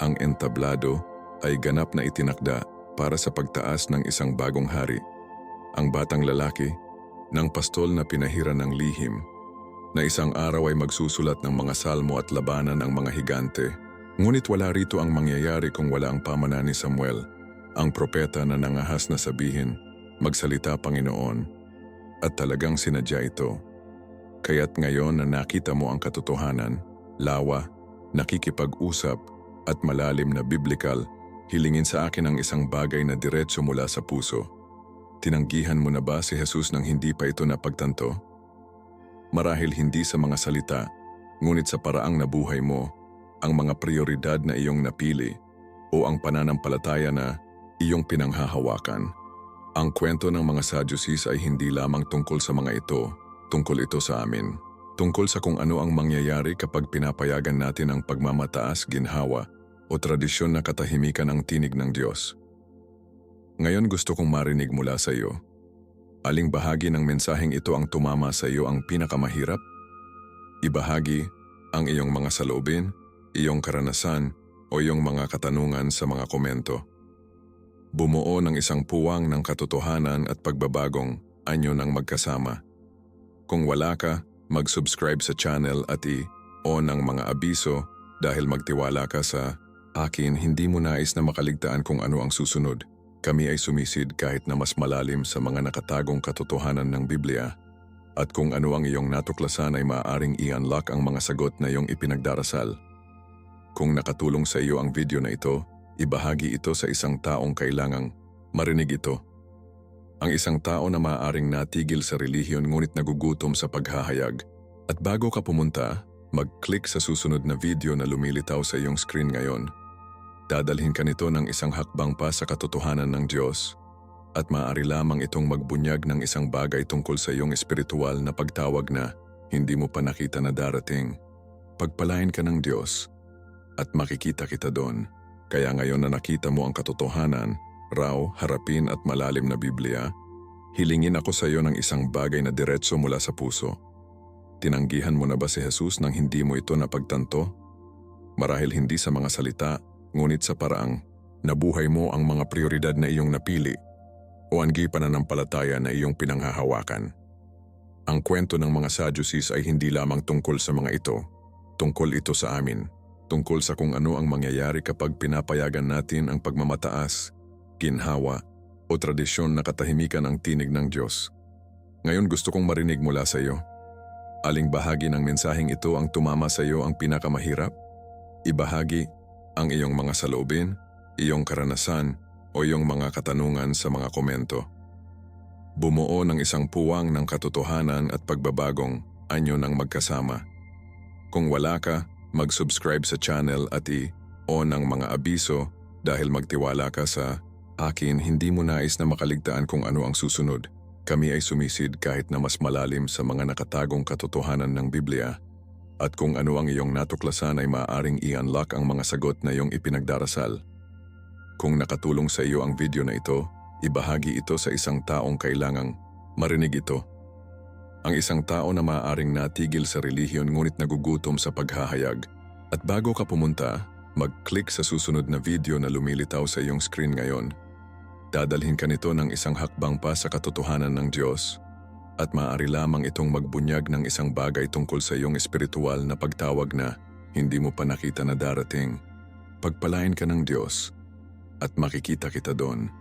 ang entablado ay ganap na itinakda para sa pagtaas ng isang bagong hari. Ang batang lalaki, ng pastol na pinahiran ng lihim, na isang araw ay magsusulat ng mga salmo at labanan ang mga higante. Ngunit wala rito ang mangyayari kung wala ang pamana ni Samuel, ang propeta na nangahas na sabihin, "Magsalita, Panginoon." At talagang sinadya ito. Kaya't ngayon na nakita mo ang katotohanan, lawa, nakikipag-usap, at malalim na biblikal, hilingin sa akin ang isang bagay na diretso mula sa puso. Tinanggihan mo na ba si Jesus nang hindi pa ito napagtanto? Marahil hindi sa mga salita, ngunit sa paraang nabuhay mo, ang mga prioridad na iyong napili, o ang pananampalataya na iyong pinanghahawakan. Ang kwento ng mga Sadducees ay hindi lamang tungkol sa mga ito, tungkol ito sa amin. Tungkol sa kung ano ang mangyayari kapag pinapayagan natin ang pagmamataas, ginhawa, o tradisyon na katahimikan ang tinig ng Diyos. Ngayon gusto kong marinig mula sa iyo. Aling bahagi ng mensaheng ito ang tumama sa iyo ang pinakamahirap? Ibahagi ang iyong mga saloobin, iyong karanasan, o iyong mga katanungan sa mga komento. Bumuo ng isang puwang ng katotohanan at pagbabagong anyo ng magkasama. Kung wala ka, mag-subscribe sa channel at i-on ang mga abiso dahil magtiwala ka sa akin, hindi mo nais na makaligtaan kung ano ang susunod. Kami ay sumisid kahit na mas malalim sa mga nakatagong katotohanan ng Biblia. At kung ano ang iyong natuklasan ay maaaring i-unlock ang mga sagot na iyong ipinagdarasal. Kung nakatulong sa iyo ang video na ito, ibahagi ito sa isang taong kailangang marinig ito. Ang isang tao na maaaring natigil sa relihiyon ngunit nagugutom sa paghahayag. At bago ka pumunta, mag-click sa susunod na video na lumilitaw sa iyong screen ngayon. Dadalhin ka nito ng isang hakbang pa sa katotohanan ng Diyos. At maaari lamang itong magbunyag ng isang bagay tungkol sa iyong espiritual na pagtawag na hindi mo pa nakita na darating. Pagpalain ka ng Diyos at makikita kita doon. Kaya ngayon na nakita mo ang katotohanan, raw, harapin at malalim na Biblia, hilingin ako sa iyo ng isang bagay na diretso mula sa puso. Tinanggihan mo na ba si Jesus nang hindi mo ito napagtanto? Marahil hindi sa mga salita, ngunit sa paraang nabuhay mo ang mga prioridad na iyong napili o anggi pananampalataya na iyong pinanghahawakan. Ang kwento ng mga Sadducees ay hindi lamang tungkol sa mga ito, tungkol ito sa amin, tungkol sa kung ano ang mangyayari kapag pinapayagan natin ang pagmamataas, ginhawa o tradisyon na katahimikan ang tinig ng Diyos. Ngayon gusto kong marinig mula sa iyo. Aling bahagi ng mensaheng ito ang tumama sa iyo ang pinakamahirap? Ibahagi ang iyong mga saloobin, iyong karanasan, o iyong mga katanungan sa mga komento. Bumuo ng isang puwang ng katotohanan at pagbabagong anyo ng magkasama. Kung wala ka, mag-subscribe sa channel at i-on ang mga abiso dahil magtiwala ka sa akin, hindi mo nais na makaligtaan kung ano ang susunod. Kami ay sumisid kahit na mas malalim sa mga nakatagong katotohanan ng Biblia. At kung ano ang iyong natuklasan ay maaaring i-unlock ang mga sagot na iyong ipinagdarasal. Kung nakatulong sa iyo ang video na ito, ibahagi ito sa isang taong kailangang marinig ito. Ang isang tao na maaaring natigil sa relihiyon ngunit nagugutom sa paghahayag. At bago ka pumunta, mag-click sa susunod na video na lumilitaw sa iyong screen ngayon. Dadalhin ka nito ng isang hakbang pa sa katotohanan ng Diyos. At maaari lamang itong magbunyag ng isang bagay tungkol sa iyong espiritual na pagtawag na hindi mo pa nakita na darating. Pagpalain ka ng Diyos at makikita kita doon.